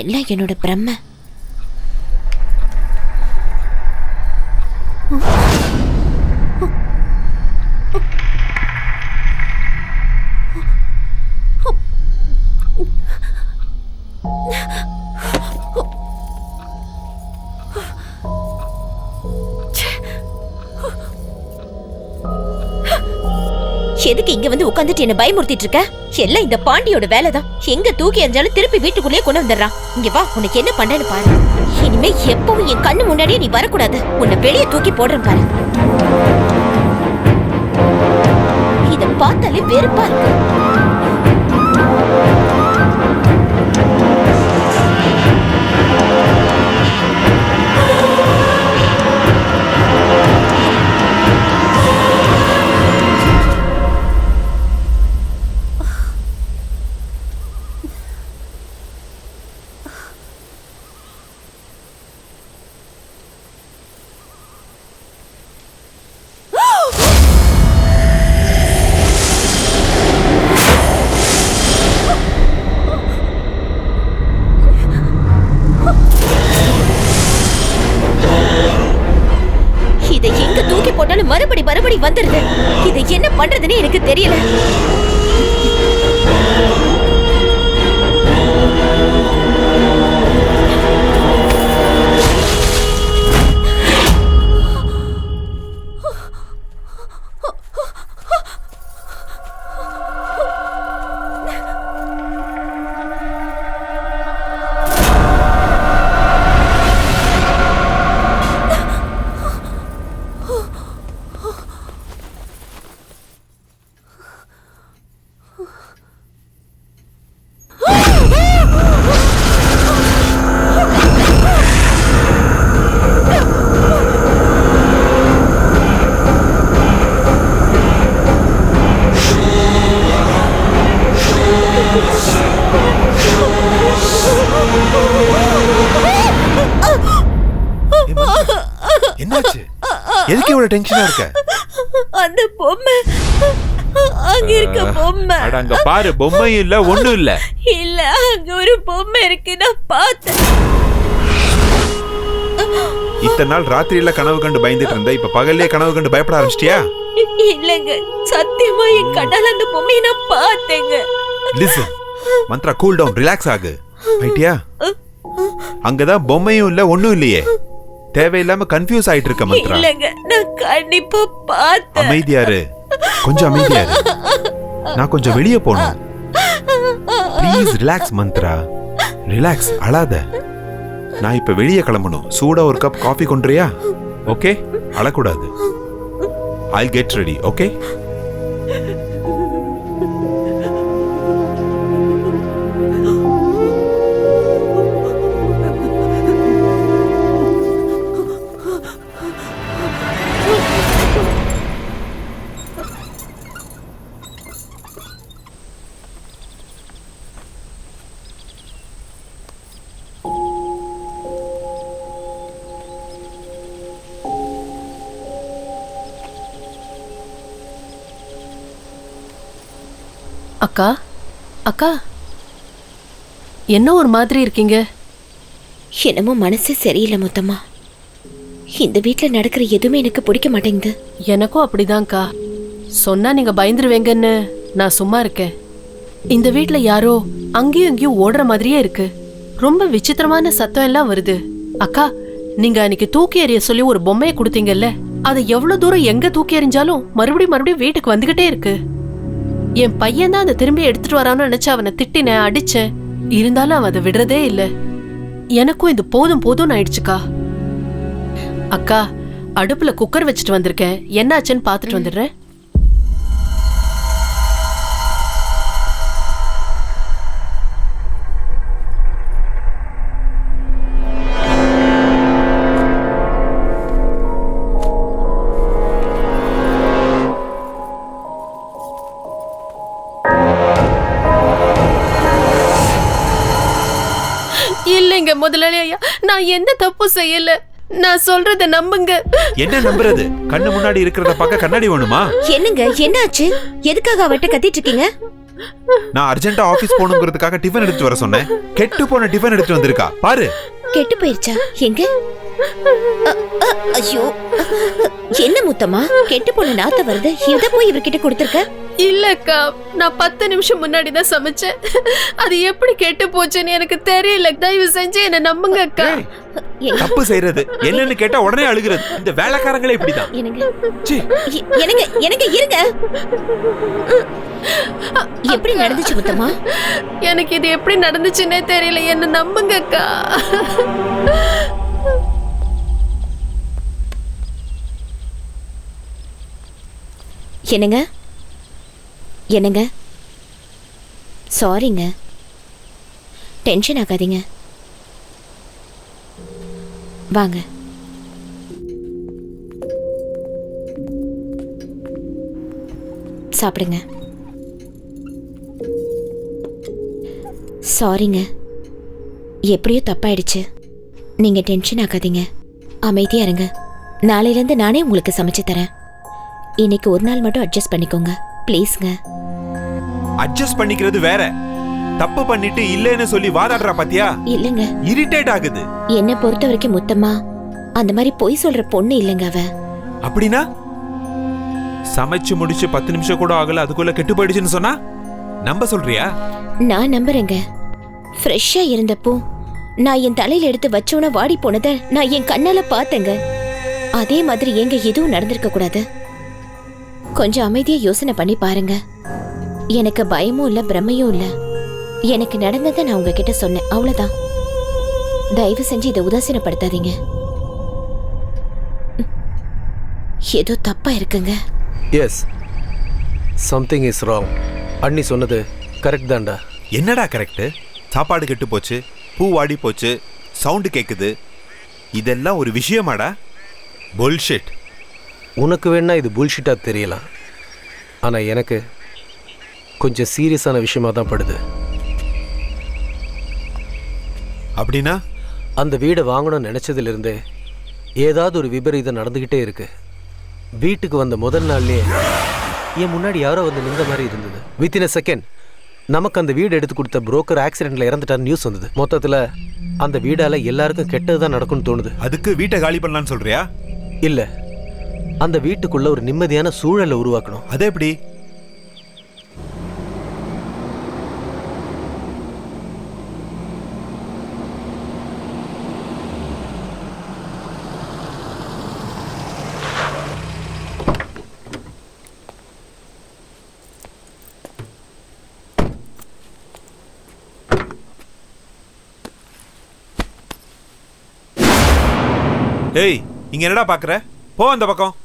எல்லாம் என்னோட பிரம்ம. எதுக்கு இங்க வந்து உட்காந்துட்டு என்ன பயமுறுத்திட்டு இருக்க? எல்லாம் இந்த பாண்டியோட வேலைதான். எங்க தூக்கி எறிஞ்சாலும் திருப்பி வீட்டுக்குள்ளேயே கொண்டு வந்துடுறான். இங்க வா, உனக்கு என்ன பண்ணேன்னு பாரு. இனிமே எப்பவும் என் கண்ணு முன்னாடியே நீ வரக்கூடாது. உன்னை வெளியே தூக்கி போடுறேன் பாரு. இத பார்த்தாலே வெறுப்பா இருக்கு. மறுபடி வந்துருது. இதை என்ன பண்றதுன்னு எனக்கு தெரியல. எதுக்கு இவ்வளவு டென்ஷனா இருக்க? அந்த பொம்மை அங்க இருக்க பொம்மை. அட அங்க பாரு, பொம்மையும் இல்ல ஒண்ணும் இல்ல. இல்ல, அங்க ஒரு பொம்மை இருக்கு, நான் பார்த்தேன். இத்தனை நாள் ராத்திரியில கனவு கண்டு பயந்துட்டு இருந்த, இப்ப பகல்லே கனவு கண்டு பயப்பட ஆரம்பிச்சிட்டியா? இல்லங்க, சத்தியமா என் கண்ணால அந்த பொம்மையை நான் பார்த்தேங்க. Listen Mantra, cool down, relax ஆகு. ரைட்டியா? அங்கதான் பொம்மையும் இல்ல ஒண்ணும் இல்லையே. தேவையில்லாம கன்ஃபியூஸ் ஆயிட்டு இருக்க மந்த்ரா. இல்லங்க, நான் கண்டிப்பா பார்த்தேன். அமைதியாரு, கொஞ்சம் அமைதியாரு. நான் கொஞ்சம் வெளியே போகணும். ப்ளீஸ் ரிலாக்ஸ் மந்த்ரா, ரிலாக்ஸ், அழாத. நான் இப்ப வெளியே கிளம்பணும். சூடா ஒரு கப் காஃபி கொண்டுறியா? ஓகே, அழக்கூடாது. I'll get ready, okay? அக்கா, அக்கா, என்ன ஒரு மாதிரி இருக்கீங்க? என்னமோ மனசே சரியில்லை முத்தம்மா. இந்த வீட்டுல நடக்கிற எதுவுமே எனக்கு பிடிக்க மாட்டேங்குது. எனக்கும் அப்படிதான்க்கா. சொன்னா நீங்க பயந்துருவேங்கன்னு நான் சும்மா இருக்கேன். இந்த வீட்டுல யாரோ அங்கேயும் இங்கேயும் ஓடுற மாதிரியே இருக்கு. ரொம்ப விசித்திரமான சத்தம் எல்லாம் வருது. அக்கா, நீங்க அன்னைக்கு தூக்கி எறிய சொல்லி ஒரு பொம்மையை கொடுத்தீங்கல்ல, அதை எவ்வளவு தூரம் எங்க தூக்கி எறிஞ்சாலும் மறுபடியும் வீட்டுக்கு வந்துகிட்டே இருக்கு. என் பையன் தான் அதை திரும்பி எடுத்துட்டு வரான்னு நினைச்சு அவனை திட்டினேன், அடிச்சேன். இருந்தாலும் அவன் அதை விடுறதே இல்லை. எனக்கும் இது போதும் போதும்னு ஆயிடுச்சுக்கா. அக்கா, அடுப்புல குக்கர் வச்சுட்டு வந்திருக்கேன், என்னாச்சுன்னு பாத்துட்டு வந்துடுறேன். மன்னிங்க முதலாளி ஐயா, நான் எந்த தப்பு செய்யல. நான் சொல்றத நம்புங்க. என்ன நம்புறது? கண்ணு முன்னாடி இருக்கிறத பார்க்க கண்ணாடி வேணுமா? என்னங்க என்னாச்சு? எதுக்காக அவட்ட கத்திட்டு இருக்கீங்க? நான் அர்ஜென்ட்டா ஆபீஸ் போகணுங்கிறதுக்காக டிஃபன் எடுத்து வர சொன்னேன். கெட்டு போன டிஃபன் எடுத்து வந்திருக்கா பாரு. கெட்டு போயிருச்சா? எங்க? ஐயோ, என்ன முத்தம்மா கெட்டு போன நாத்த வருது? இத போய் இவர்கிட்ட கொடுத்துருக்க? இல்லக்கா, நான் 10 நிமிஷம் முன்னாடி தான் சமைச்சேன். அது எப்படி கெட்டு போச்சுன்னு எனக்கு தெரியல. தயவு செஞ்சு என்ன நம்புங்க அக்கா. தப்பு செய்யறது என்னன்னு கேட்டா உடனே அழுகிறது. இந்த வேலைக்காரங்களே இப்படிதான். எனக்கு இருங்க. எப்படி நடந்துச்சு முத்தம்மா? எனக்கு இது எப்படி நடந்துச்சுன்னே தெரியல. என்ன நம்புங்க அக்கா. என்னங்க என்னங்க? சாரிங்க, டென்ஷன் ஆகாதீங்க. வாங்க. சாப்பிடுங்க. சாரிங்க, எப்படியோ தப்பாயிடுச்சு. நீங்க டென்ஷன் ஆகாதீங்க, அமைதியா இருங்க. நாளையிலேருந்து நானே உங்களுக்கு சமைச்சு தரேன். இன்னைக்கு ஒரு நாள் மட்டும் அட்ஜஸ்ட் பண்ணிக்கோங்க ப்ளீஸ்ங்க. அட்ஜஸ்ட் பண்ணிக்கிறது வேற, தப்பு பண்ணிட்டு இல்லன்னு சொல்லி வாதாடுறா பாத்தியா? இல்லங்க, இரிட்டேட் ஆகுது. என்ன பொறுத்த வரைக்கும் முத்தம்மா அந்த மாதிரி பொய் சொல்ற பொண்ணு இல்லங்க அவ. அப்படின்னா சமைச்சு முடிச்சு 10 நிமிஷம் கூட ஆகல, அதுக்குள்ள கெட்டு போயிடுச்சுன்னு சொன்னா நம்ப சொல்றியா? நான் நம்புறேங்க. ஃப்ரெஷ்ஷா இருந்தப்போ நான் என் தலையில எடுத்து வச்சோன வாடி போனதை நான் என் கண்ணால பார்த்தேங்க. அதே மாதிரி எங்க எதுவும் நடந்திருக்க கூடாது. கொஞ்சம் அமைதியா யோசனை பண்ணி பாருங்க. எனக்கு பயமும் இல்ல, பிரமையும் இல்ல. எனக்கு நடந்ததை நான் உங்ககிட்ட சொன்னேன், அவ்வளவுதான். தயவு செஞ்சு இதை உதாசீனப்படுத்தாதீங்க. ஏதோ தப்பா இருக்குங்க. Yes, something is wrong. அண்ணி சொன்னது கரெக்ட் தான்டா. என்னடா கரெக்ட்? சாப்பாடு கெட்டு போச்சு, பூ வாடி போச்சு, சவுண்டு கேக்குது, இதெல்லாம் ஒரு விஷயமாடா? புல்ஷிட். உனக்கு வேணா இது புல்ஷிட்டா தெரியலாம், ஆனா எனக்கு கொஞ்சம் சீரியஸான விஷயமா தான் படுது. அப்படின்னா அந்த வீடை வாங்கணும்னு நினைச்சதுலேருந்தே ஏதாவது ஒரு விபரீதம் நடந்துகிட்டே இருக்கு. வீட்டுக்கு வந்த முதல் நாள்லயே என் முன்னாடி யாரோ வந்து நின்ற மாதிரி இருந்தது. வித்தின் அ செகண்ட் நமக்கு அந்த வீடு எடுத்து கொடுத்த புரோக்கர் ஆக்சிடென்ட்ல இறந்துட்டான்னு நியூஸ் வந்தது. மொத்தத்துல அந்த வீடால எல்லாருக்கும் கெட்டதுதான் நடக்கும்னு தோணுது. அதுக்கு வீட்டை காலி பண்ணலான்னு சொல்றியா? இல்ல, அந்த வீட்டுக்குள்ள ஒரு நிம்மதியான சூழலை உருவாக்கணும். அது எப்படி? ஏய், இங்க என்னடா பாக்குற? போ அந்த பக்கம்.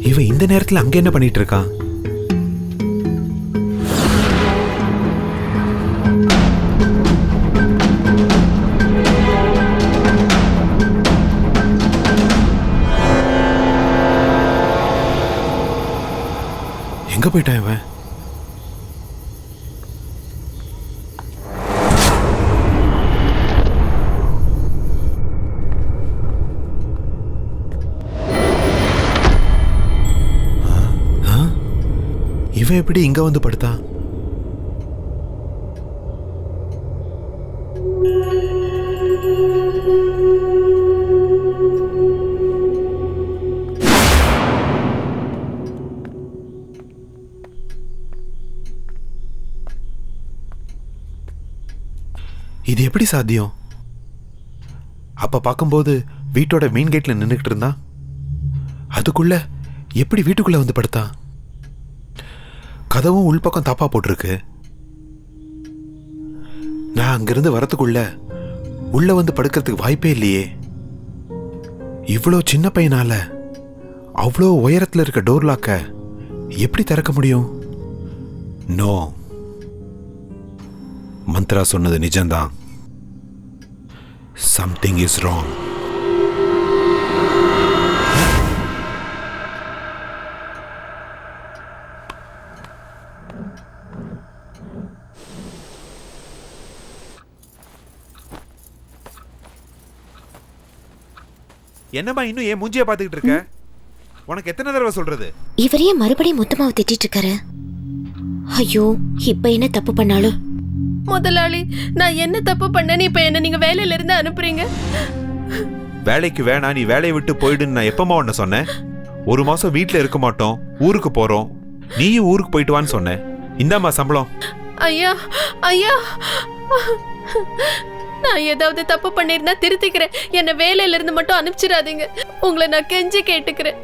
இவன் இந்த நேரத்துல அங்க என்ன பண்ணிட்டு இருக்கான்? எங்க போயிட்டான் இவன்? இவன் எப்படி இங்க வந்து படுத்தான்? இது எப்படி சாத்தியம்? அப்ப பார்க்கும்போது வீட்டோட மெயின் கேட்ல நின்றுகிட்டு இருந்தான். அதுக்குள்ள எப்படி வீட்டுக்குள்ள வந்து படுத்தான்? கதவும் உள்பக்கம் தாப்பா போட்டிருக்கு. நான் அங்கிருந்து வரத்துக்குள்ள உள்ள வந்து படுக்கிறதுக்கு வாய்ப்பே இல்லையே. இவ்வளோ சின்ன பையனால அவ்வளோ உயரத்தில் இருக்க டோர் லாக்க எப்படி திறக்க முடியும்? நோ, மந்த்ரா சொன்னது நிஜம்தான். Something is wrong. என்னம்மா இன்னும் ஏன் மூஞ்சிய பாத்துக்கிட்டு இருக்க? உனக்கு எத்தனை தடவை சொல்றது? இவரையே மறுபடியும் முத்தமாவை திட்டிட்டு இருக்காரு. ஐயோ, இப்ப என்ன தப்பு பண்ணாலும்? முதலாளி, நான் என்ன தப்பு பண்ணேன்னு இப்ப என்ன நீங்க வேலையில இருந்து அனுப்புறீங்க? வேலைக்கு வேணா, நீ வேலையை விட்டு போயிடுன்னு நான் எப்பமா உன்ன சொன்னேன்? 1 மாசம் வீட்டுல இருக்க மாட்டோம், ஊருக்கு போறோம். நீயும் ஊருக்கு போயிட்டு வான்னு சொன்னேன். இந்தாம்மா சம்பளம். ஐயா ஐயா, நான் ஏதாவது தப்பு பண்ணிருந்தா திருத்திக்கிறேன். என்ன வேலையில இருந்து மட்டும் அனுப்பிச்சிடாதீங்க. உங்களை நான் கெஞ்சி கேட்டுக்கிறேன்.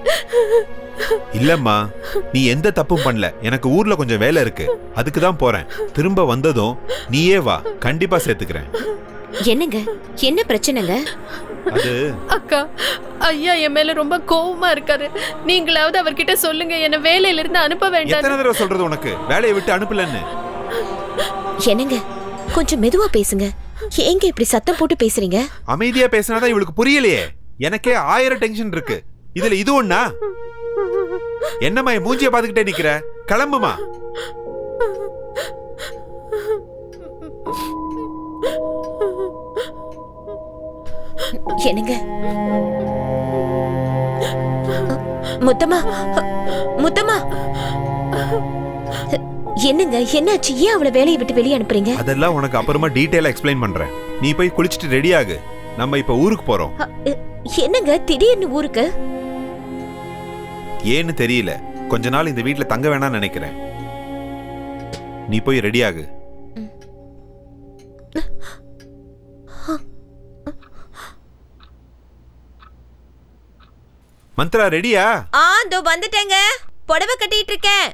இல்லம்மா, நீ எந்த தப்பும் பண்ணல. எனக்கு ஊர்ல கொஞ்சம் வேலை இருக்கு, அதுக்கு தான் போறேன். திரும்ப வந்ததும் நீயே வா, கண்டிப்பா சேர்த்துக்கிறேன். என்னங்க, என்ன பிரச்சனைங்க? அது அக்கா, ஐயா என் மேல ரொம்ப கோவமா இருக்காரு. நீங்களாவது அவர்கிட்ட சொல்லுங்க, என்ன வேலையில இருந்து அனுப்ப வேண்டாம். எத்தனை தடவை சொல்றது உனக்கு வேலையை விட்டு அனுப்பலன்னு? என்னங்க, கொஞ்சம் மெதுவா பேசுங்க. ஏங்க இப்படி சத்தம் போட்டு பேசுறீங்க? அமைதியா பேசினாதான் இவளுக்கு புரியலையே. எனக்கே 1000 டென்ஷன் இருக்கு, இதுல இது ஒண்ணா? என்னம்மா மூஞ்சிய பாத்துக்கிட்டே நிக்கிற? கிளம்புமா. என்னங்க, முத்தம்மா, முத்தம்மா, என்னங்க என்னாச்சு? ஏன் அவளை வேலையை விட்டு வெளியே அனுப்புறீங்க? அதெல்லாம் உனக்கு அப்புறமா டீடைலா எக்ஸ்பிளைன் பண்றேன். நீ போய் குளிச்சிட்டு ரெடி ஆகு, நம்ம இப்ப ஊருக்கு போறோம். என்னங்க திடீர்னு ஊருக்கு? ஏன்னு தெரியல, கொஞ்ச நாள் இந்த வீட்டுல தங்க வேணாம்னு நினைக்கிறேன். நீ போய் ரெடி ஆகு. மந்த்ரா ரெடியா? இதோ வந்துட்டேங்க. புடவை கட்டிட்டு இருக்கேன்.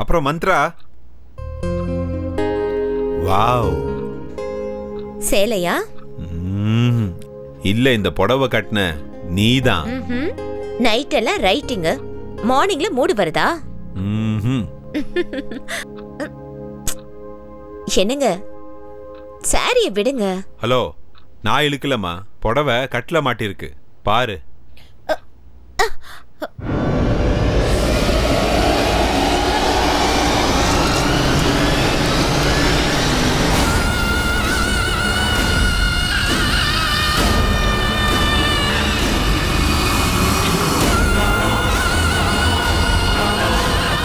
அப்புறம் மந்த்ரா, வாவ், சேலையா? இல்ல, இந்த புடவை கட்டின நீதான். நைட் எல்லாம் ரைட்டிங், மார்னிங்ல மூடு வருதா? என்னங்க, சாரிய விடுங்க. ஹலோ, நான் இழுக்கலம்மா, புடவை கட்டில மாட்டிருக்கு பாரு.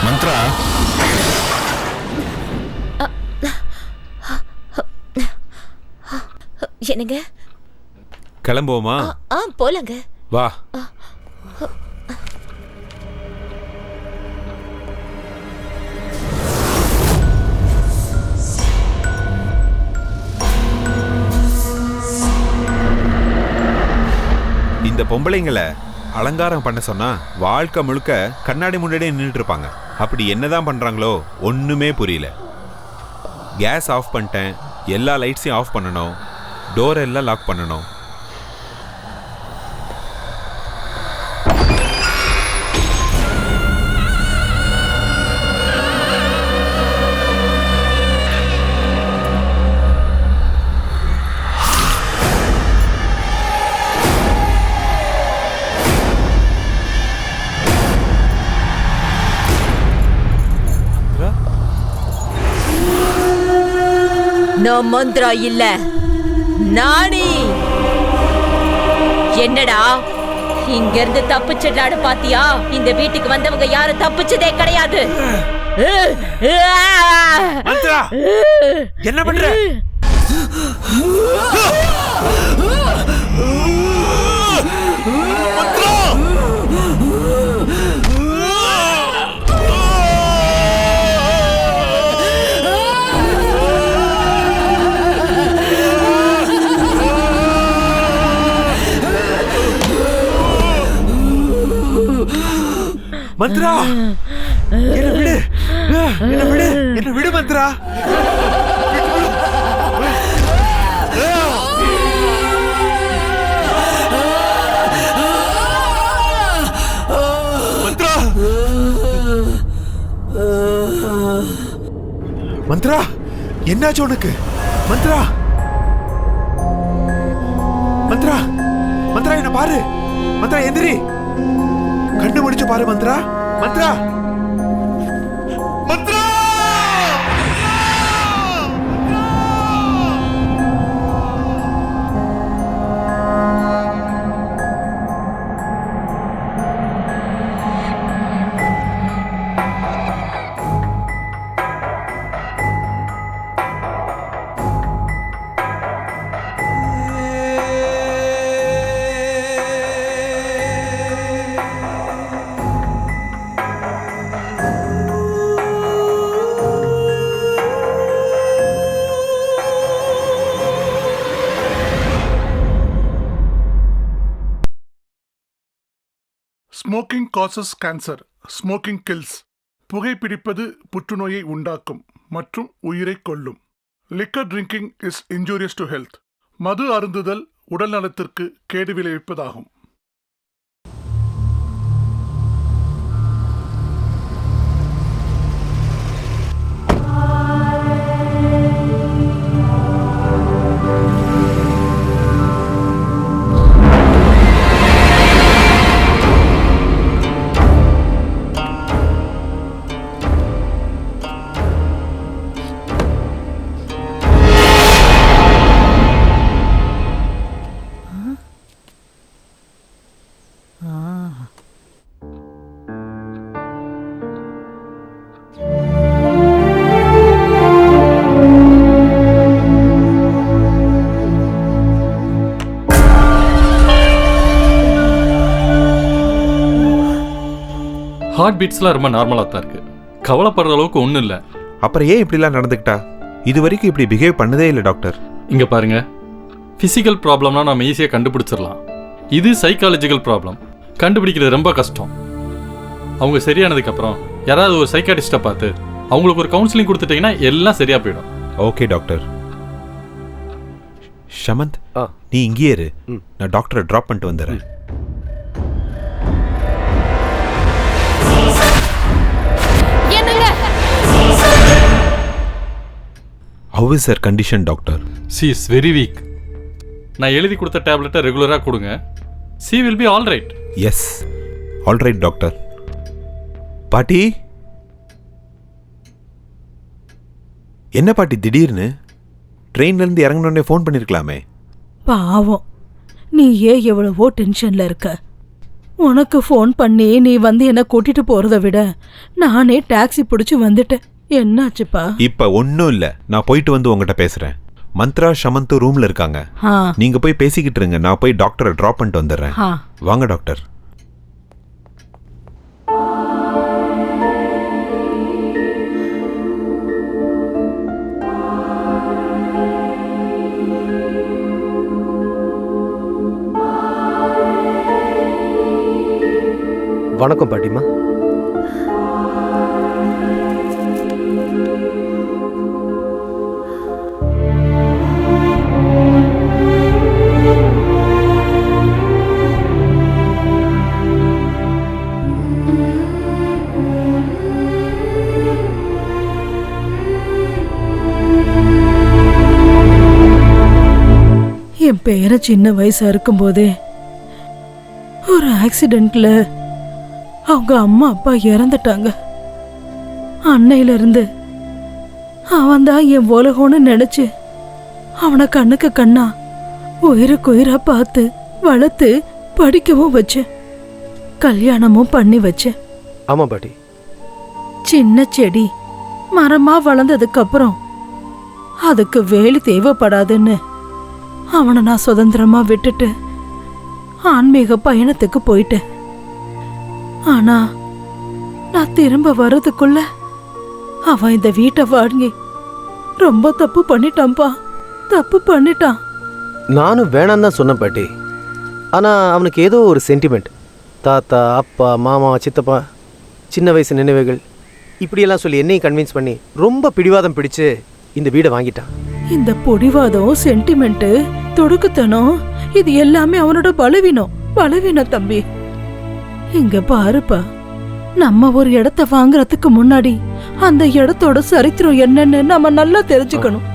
மந்த்ரா, என்னங்க, கிளம்புவோமா? போலங்க. வா. இந்த பொம்பளைங்களை அலங்காரம் பண்ண சொன்னா வாழ்க்கை முழுக்க கண்ணாடி முன்னாடியே நின்றுட்டு இருப்பாங்க. அப்படி என்னதான் பண்றாங்களோ ஒண்ணுமே புரியல. கேஸ் ஆஃப் பண்ணிட்டேன், எல்லா லைட்ஸையும் ஆஃப் பண்ணணும், டோர் எல்லாம் லாக் பண்ணணும். நான் மந்த்ரா இல்ல, நானே. என்னடா இங்க இருந்து தப்பிச்சிடலான்னு பாத்தியா? இந்த வீட்டுக்கு வந்தவங்க யாரும் தப்பிச்சதே கிடையாது. மந்த்ரா, என்ன பண்ற? மந்த்ரா என்ன விடு என்ன விடு மந்த்ரா. மந்த்ரா மந்த்ரா என்னாச்சு உனக்கு? மந்த்ரா மந்த்ரா மந்த்ரா என்ன பாரு. மந்த்ரா எந்திரி, கண்ணு முடிச்சு பாரு. Mantra Mantra Mantra. Smoking causes cancer, smoking kills. புகைப்பிடிப்பது புற்றுநோயை உண்டாக்கும் மற்றும் உயிரை கொல்லும். Liquor drinking is injurious to health. மது அருந்துதல் உடல் நலத்திற்கு கேடு விளைவிப்பதாகும். ஹார்ட் பீட்ஸ்லாம் ரொம்ப நார்மலாக தான் இருக்கு, கவலைப்படுற அளவுக்கு ஒன்றும் இல்லை. அப்புறம் ஏன் இப்படிலாம் நடந்துக்கிட்டா? இது வரைக்கும் இப்படி பிஹேவ் பண்ணதே இல்லை டாக்டர். இங்கே பாருங்க, ஃபிசிக்கல் ப்ராப்ளம்னா நம்ம ஈஸியாக கண்டுபிடிச்சிடலாம். இது சைக்காலஜிக்கல் ப்ராப்ளம், கண்டுபிடிக்கிறது ரொம்ப கஷ்டம். அவங்க சரியானதுக்கப்புறம் யாராவது ஒரு சைக்காட்டிஸ்ட்டை பார்த்து அவங்களுக்கு ஒரு கவுன்சிலிங் கொடுத்துட்டிங்கன்னா எல்லாம் சரியாக போயிடும். Okay doctor. ஷமந்த், நீ இங்கேயே இரு, நான் டாக்டரை ட்ராப் பண்ணிட்டு வந்துடுறேன். How is her condition, doctor? She is very weak. நான் எழுதி கொடுத்த டேப்லெட்டை ரெகுலராக கொடுங்க. She will be all right. Yes, all right, doctor. பாட்டி, என்ன பாட்டி திடீர்னு ட்ரெயின்லேருந்து இறங்கினோடனே ஃபோன் பண்ணியிருக்கலாமே? பாவம், நீ ஏன் எவ்வளவோ டென்ஷன்ல இருக்க. உனக்கு ஃபோன் பண்ணி நீ வந்து என்ன கூட்டிட்டு போறதை விட நானே டாக்ஸி பிடிச்சு வந்துட்டேன். என்னாச்சுப்பா? இப்ப ஒன்னும் இல்ல, நான் போயிட்டு வந்து உங்ககிட்ட பேசுறேன். மந்த்ரா ஷமந்த் ரூம்ல இருக்காங்க, நீங்க போய் பேசிக்கிட்டு இருங்க, நான் போய் டாக்டரை டிராப் பண்ணிட்டு வந்துடுறேன். வாங்க டாக்டர். வணக்கம் பாட்டிமா. என் பேர சின்ன வயசா இருக்கும்போதே ஒரு ஆக்சிடென்ட்ல அவங்க அம்மா அப்பா இறந்துட்டாங்க. அன்னையில இருந்து அவன் தான் என் உலகம்னு நினைச்சு அவனை கண்ணுக்கு கண்ணா உயிருக்கு உயிரா பார்த்து வளர்த்து படிக்கவும் வச்சேன், கல்யாணமும் பண்ணி வச்சேன். ஆமா பாட்டி. சின்ன செடி மரமா வளர்ந்ததுக்கு அப்புறம் அதுக்கு வேலி தேவைப்படாதுன்னு அவனை நான் சுதந்திரமா விட்டுட்டு ஆன்மீக பயணத்துக்கு போயிட்டேன். ஆனா நான் திரும்ப வர்றதுக்குள்ள அவன் இந்த வீட்டை வாங்கி ரொம்ப தப்பு பண்ணிட்டான்ப்பா, தப்பு பண்ணிட்டான். நானும் வேணாம் தான் சொன்னேன் பாட்டி. ஆனா அவனுக்கு ஏதோ ஒரு சென்டிமெண்ட். தாத்தா, அப்பா, மாமா, சித்தப்பா சின்ன வயசு நினைவுகள் இப்படியெல்லாம் சொல்லி என்னையும் கன்வின்ஸ் பண்ணி ரொம்ப பிடிவாதம் பிடிச்சு இந்த வீடை வாங்கிட்டான். இந்த பொடிவாதம், சென்டிமெண்ட், தொடுக்குத்தனம் இது எல்லாமே அவனோட பலவீனம் தம்பி. இங்க பாருப்பா, நம்ம ஒரு இடத்த வாங்குறதுக்கு முன்னாடி அந்த இடத்தோட சரித்திரம் என்னன்னு நம்ம நல்லா தெரிஞ்சுக்கணும்.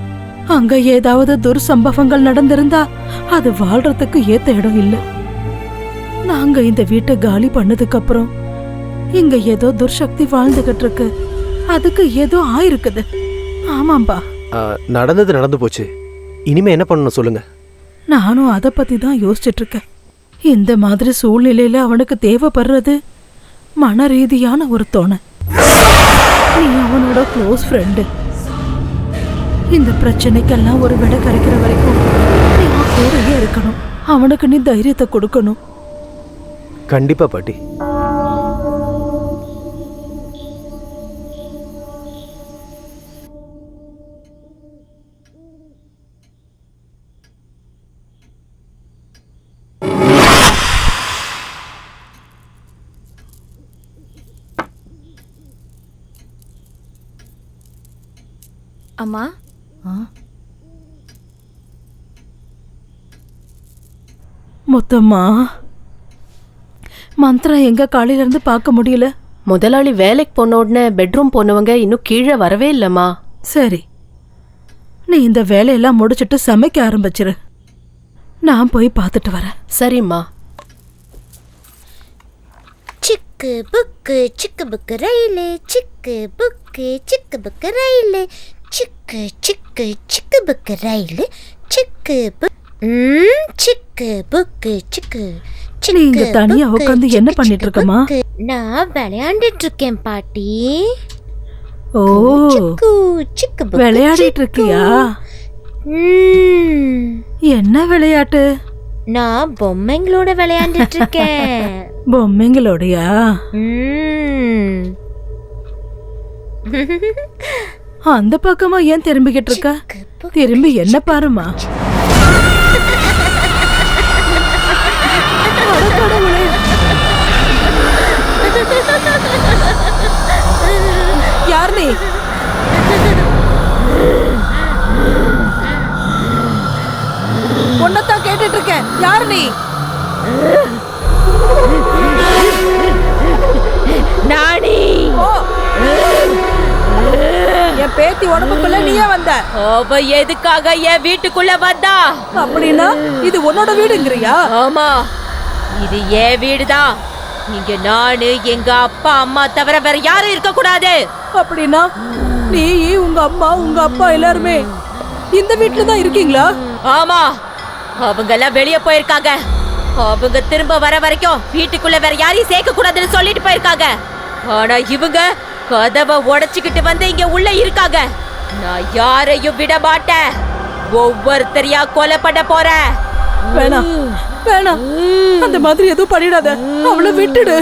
அங்க ஏதாவது துர்சம்பவங்கள் நடந்திருந்தா அது வாழ்றதுக்கு ஏத்த இடம் இல்ல. நாங்க இந்த வீட்டை காலி பண்ணதுக்கு அப்புறம் இங்க ஏதோ துர்சக்தி வாழ்ந்துகிட்டு இருக்கு, அதுக்கு ஏதோ ஆயிருக்குது. ஆமாம்பா. நடந்தது நடந்து போச்சு, இனிமே என்ன பண்ணணும் சொல்லுங்க. நானும் அதை பத்தி தான் யோசிச்சுட்டு இருக்கேன். இந்த மாதிரி சூழ்நிலையில அவனுக்கு தேவைப்படுறது மன ரீதியான ஒரு துணை. நீ அவனோட க்ளோஸ் ஃப்ரெண்டு. இந்த பிரச்சனைக்கெல்லாம் ஒரு விடை கிடைக்கிற வரைக்கும் நீ அவன் கூடயே இருக்கணும். அவனுக்கு நீ தைரியத்தை கொடுக்கணும். கண்டிப்பா பாட்டி. அம்மா, மொத்தமா மந்த்ரா எங்க காலையில இருந்து பார்க்க முடியல. முதலாளி வேலைக்கு போன உடனே பெட்ரூம் போனவங்க இன்னும் கீழே வரவே இல்லம்மா. சரி, நீ இந்த வேலையெல்லாம் முடிச்சிட்டு சமைக்க ஆரம்பிச்சிரு. நான் போய் பார்த்துட்டு வரேன். சரிம்மா. சிக்கு புக்கு ரயிலு, சிக்கு புக்கு ரயிலு, சிக்கு புக்கு ரயிலு, சிக்கு புக்கு சிக்கு. நீ இங்க தனியா உட்காந்து என்ன பண்ணிட்டு இருக்கமா? நான் விளையாண்டுட்டு இருக்கேன் பாட்டி. ஓ, விளையாடிட்டு இருக்கியா? என்ன விளையாட்டு? நான் பொம்மைங்களோட விளையாண்டுட்டு இருக்கேன். பொம்மைங்களோடயா? அந்த பக்கமா ஏன் திரும்பிக்கிட்டு இருக்க? திரும்பி என்ன பாருமா. யார் நீ? ஒன்னதான் கேட்டுட்டு இருக்கேன். யார் நீ? நானி. என் பேத்தி உடம்புக்குள்ள நீயே வந்த. அவ எதுக்காக என் வீட்டுக்குள்ள வந்தா? அப்படின்னா இது உன்னோட வீடுங்கறியா? ஆமா, இது என் வீடுதான். இங்க நானு, எங்க அப்பா அம்மா தவிர வேற யாரும் இருக்க கூடாது. அப்படின்னா நீ, உங்க அம்மா, உங்க அப்பா எல்லாருமே இந்த வீட்டுல தான் இருக்கீங்களா? ஆமா, அவங்க எல்லாம் வெளியே போயிருக்காங்க. அவங்க திரும்ப வர வரைக்கும் வீட்டுக்குள்ள வேற யாரையும் சேர்க்க கூடாதுன்னு சொல்லிட்டு போயிருக்காங்க. ஆனா இவங்க கதவை உடைச்சுக்கிட்டு வந்து இங்க உள்ள இருக்காங்க. நான் யாரையும் விட மாட்டேன். ஒவ்வொருத்தரையா கொலை பண்ண போறேன். வேணாம் வேணாம், அந்த மாதிரி எதுவும் பண்ணிடாத. அவளை விட்டுடு.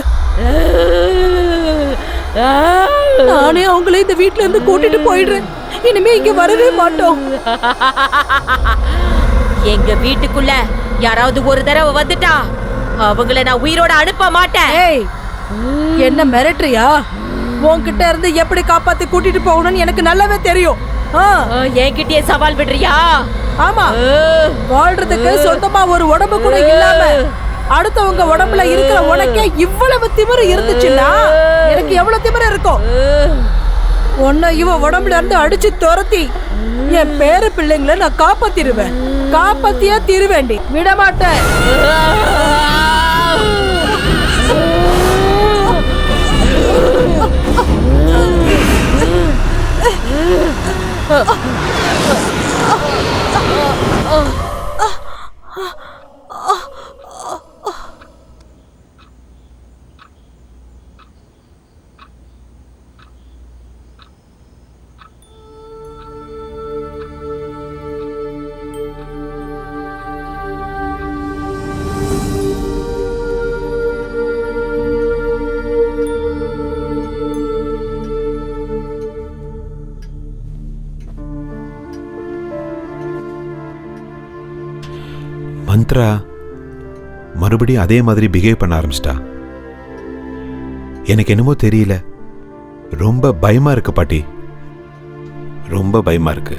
நானே அவங்களே இந்த வீட்டுல இருந்து கூட்டிட்டு போயிடுறேன். இனிமே இங்க வரவே மாட்டோம். எங்க வீட்டுக்குள்ள யாராவது ஒரு தடவை வந்துட்டா அவங்கள நான் உயிரோட அனுப்ப மாட்டேன். என்ன மிரட்டுறியா? உன்கிட்ட இருந்து எப்படி காப்பாத்தி கூட்டிட்டு போகணும்னு எனக்கு நல்லாவே தெரியும். என்கிட்டயே சவால் விடுறியா? ஆமா, வாழ்றதுக்கு சொந்தமா ஒரு உடம்பு கூட இல்லாம அடுத்தவங்க உடம்புல இருக்கிற உனக்கே இவ்வளவு திமிரு இருந்துச்சுன்னா எனக்கு எவ்வளவு திமிரு இருக்கும்? உன்னை இவ உடம்புல இருந்து அடிச்சு துரத்தி என் பேரு பிள்ளைங்களை நான் காப்பாத்திருவேன். காப்பாத்தியா திருவேண்டி விட மாட்டேன். மந்த்ரா மறுபடியும் அதே மாதிரி பிஹேவ் பண்ண ஆரம்பிச்சிட்டா. எனக்கு என்னமோ தெரியல, ரொம்ப பயமா இருக்கு பாட்டி, ரொம்ப பயமா இருக்கு.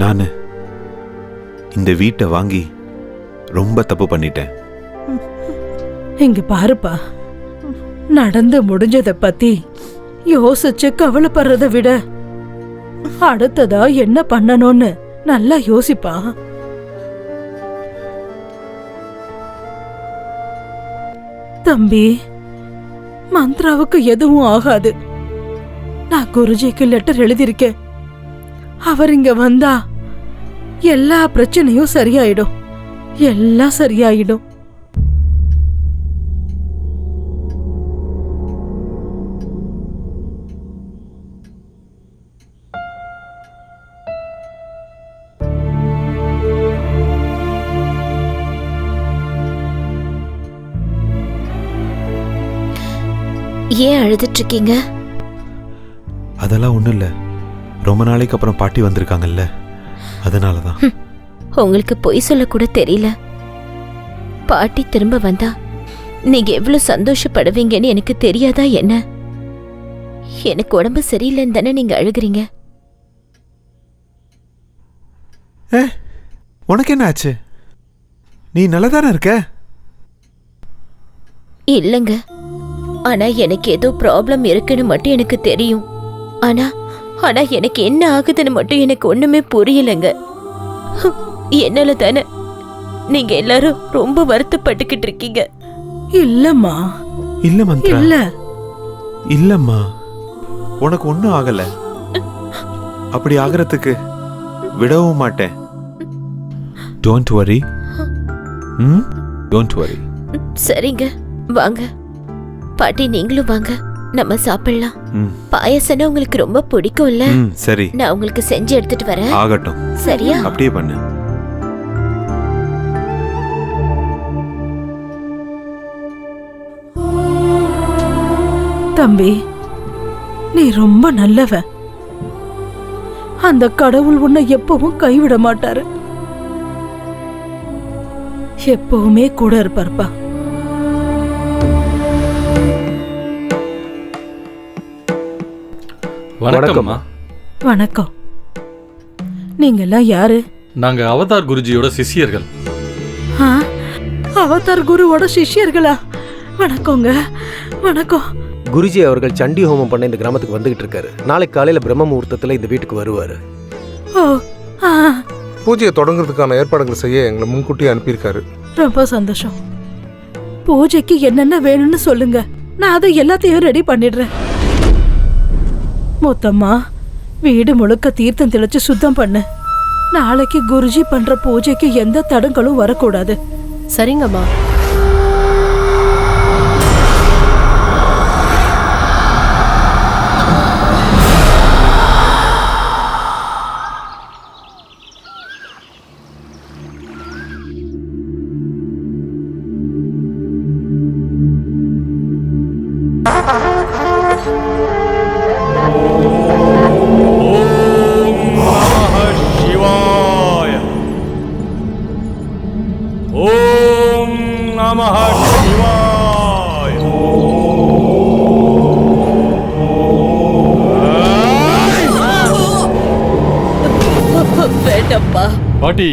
நான் இந்த வீட்டை வாங்கி ரொம்ப தப்பு பண்ணிட்டேன். இங்க பாருப்பா, நடந்து முடிஞ்சதை பத்தி யோசிச்சு கவலைப்படுறதை விட அடுத்ததா என்ன பண்ணணும்னு நல்லா யோசிப்பா. தம்பி, மந்த்ராவுக்கு எதுவும் ஆகாது. நான் குருஜிக்கு லெட்டர் எழுதியிருக்கேன். அவர் இங்க வந்தா எல்லா பிரச்சனையும் சரியாயிடும், எல்லாம் சரியாயிடும். ஏன் அழுதுட்டு இருக்கீங்க? அதெல்லாம் ஒண்ணும் இல்ல, ரொம்ப நாளைக்கு அப்புறம் பாட்டி வந்திருக்காங்கல்ல, அதனாலதான். உங்களுக்கு பொய் சொல்ல கூட தெரியல. பாட்டி திரும்ப வந்தா நீங்க எவ்வளவு சந்தோஷப்படுவீங்கன்னு எனக்கு தெரியாதா என்ன? எனக்கு உடம்பு சரியில்லைன்னு தானே நீங்க அழுகுறீங்க. உனக்கு என்ன ஆச்சு? நீ நல்லதானே இருக்க? இல்லங்க, ஆனா எனக்கு ஏதோ ப்ராப்ளம் இருக்குன்னு மட்டும் எனக்கு தெரியும். ஆனா ஆனா எனக்கு என்ன ஆகுதுன்னு மட்டும் எனக்கு ஒண்ணுமே புரியலங்க. என்னால தானே நீங்க எல்லாரும் ரொம்ப வருத்தப்பட்டுக்கிட்டு இருக்கீங்க. இல்லம்மா, இல்ல மந்த்ரா, இல்ல இல்லம்மா, உனக்கு ஒண்ணும் ஆகல. அப்படி ஆகிறதுக்கு விடவும் மாட்டேன். Don't worry. Don't worry. சரிங்க, வாங்க பாட்டி, நீங்களும் வாங்க, நம்ம சாப்பிடலாம். பாயசம்னா உங்களுக்கு ரொம்ப பிடிக்கும்ல? சரி, நான் உங்களுக்கு செஞ்சு எடுத்துட்டு வரேன். ஆகட்டும். சரியா? அப்படியே பண்ணு. தம்பி, நீ ரொம்ப நல்லவன். அந்த கடவுள் உன்னை எப்பவும் கைவிட மாட்டாரு, எப்பவுமே கூட இருப்பார்ப்பா. வணக்கம்மா. வணக்கம். நீங்க எல்லாம் யாரு? நாங்க அவதார் குருஜியோட சிஷ்யர்கள். ஆ, அவதார் குருவோட சிஷ்யர்களா? வணக்கங்க, வணக்கம். குருஜி அவர்கள் சண்டி ஹோமம் பண்ண இந்த கிராமத்துக்கு வந்துகிட்டு இருக்காரு. நாளைக்கு காலையில பிரம்ம முகூர்த்தத்துல இந்த வீட்டுக்கு வருவாரு. ஓ, ஆ, பூஜையை தொடங்குறதுக்கான ஏற்பாடுகள் செய்ய எங்களை முன்கூட்டியே அனுப்பியிருக்காரு. ரொம்ப சந்தோஷம். பூஜைக்கு என்னென்ன வேணும்னு சொல்லுங்க, நான் அதை எல்லாத்தையும் ரெடி பண்ணிடுறேன். மொத்தமா வீடு முழுக்க தீர்த்தம் தெளிச்சு சுத்தம் பண்ணு. நாளைக்கு குருஜி பண்ற பூஜைக்கு எந்த தடங்களும் வரக்கூடாது. சரிங்கம்மா. வேண்டப்பா பாட்டி.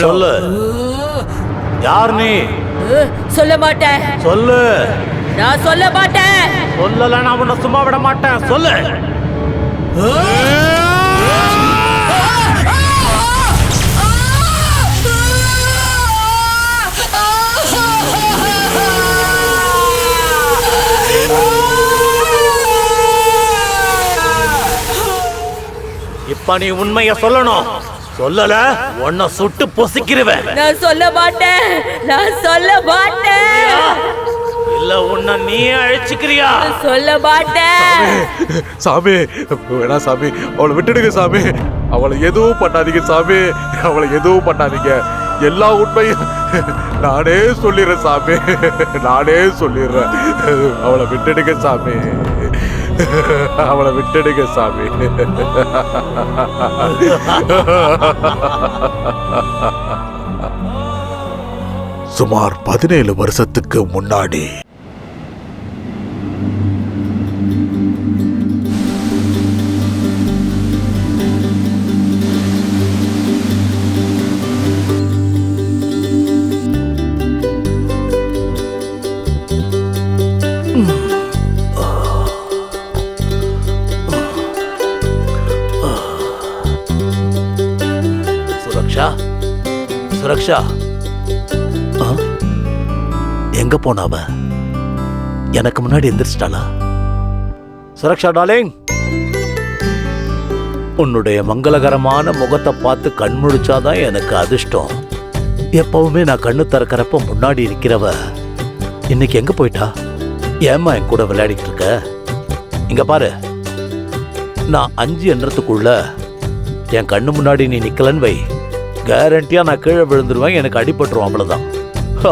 சொல்லு, யார் நீ? சொல்ல மாட்டேன். சொல்லு. நான் சொல்ல மாட்டேன். சொல்லல, நான் உன்னை சும்மா விட மாட்டேன். சொல்லு. இப்ப நீ உண்மைய சொல்லணும். சொல்லல, உன்னை சுட்டு பொசிக்கிறவன். நான் சொல்ல மாட்டேன். நான் சொல்ல மாட்டேன். இல்ல உன்னை நீ அழைச்சுக்கிறியா? சொல்ல மாட்டேன். சாமி வேணா சாமி, அவளை விட்டுடுங்க சாமி. அவளை எதுவும் பண்ணாதீங்க சாமி. அவளை எதுவும் பண்ணாதீங்க. எல்லா உண்மையும் நானே சொல்லிடுறேன் சாமி. நானே சொல்லிடுறேன். அவளை விட்டுடுங்க சாமி. அவளை விட்டுடுங்க சாமி. சுமார் 17 வருஷத்துக்கு முன்னாடி சுரக்ஷா எங்க போனாவ? எனக்கு முன்னாடி எந்திரிச்சிட்டாளா? சுரக்ஷா டார்லிங், உன்னுடைய மங்களகரமான முகத்தை பார்த்து கண் முழிச்சாதான் எனக்கு அதிர்ஷ்டம். எப்பவுமே நான் கண்ணு திறக்கிறப்ப முன்னாடி இருக்கிறவ இன்னைக்கு எங்க போயிட்டா? ஏம்மா என் கூட விளையாடிட்டு இருக்க? இங்க பாரு, நான் 5 எண்ணத்துக்குள்ள என் கண்ணு முன்னாடி நீ நிக்கலன்னு வை, கேரண்டியா நான் கீழே விழுந்துருவேன். எனக்கு அடிபட்டுரும், அவ்வளவுதான்.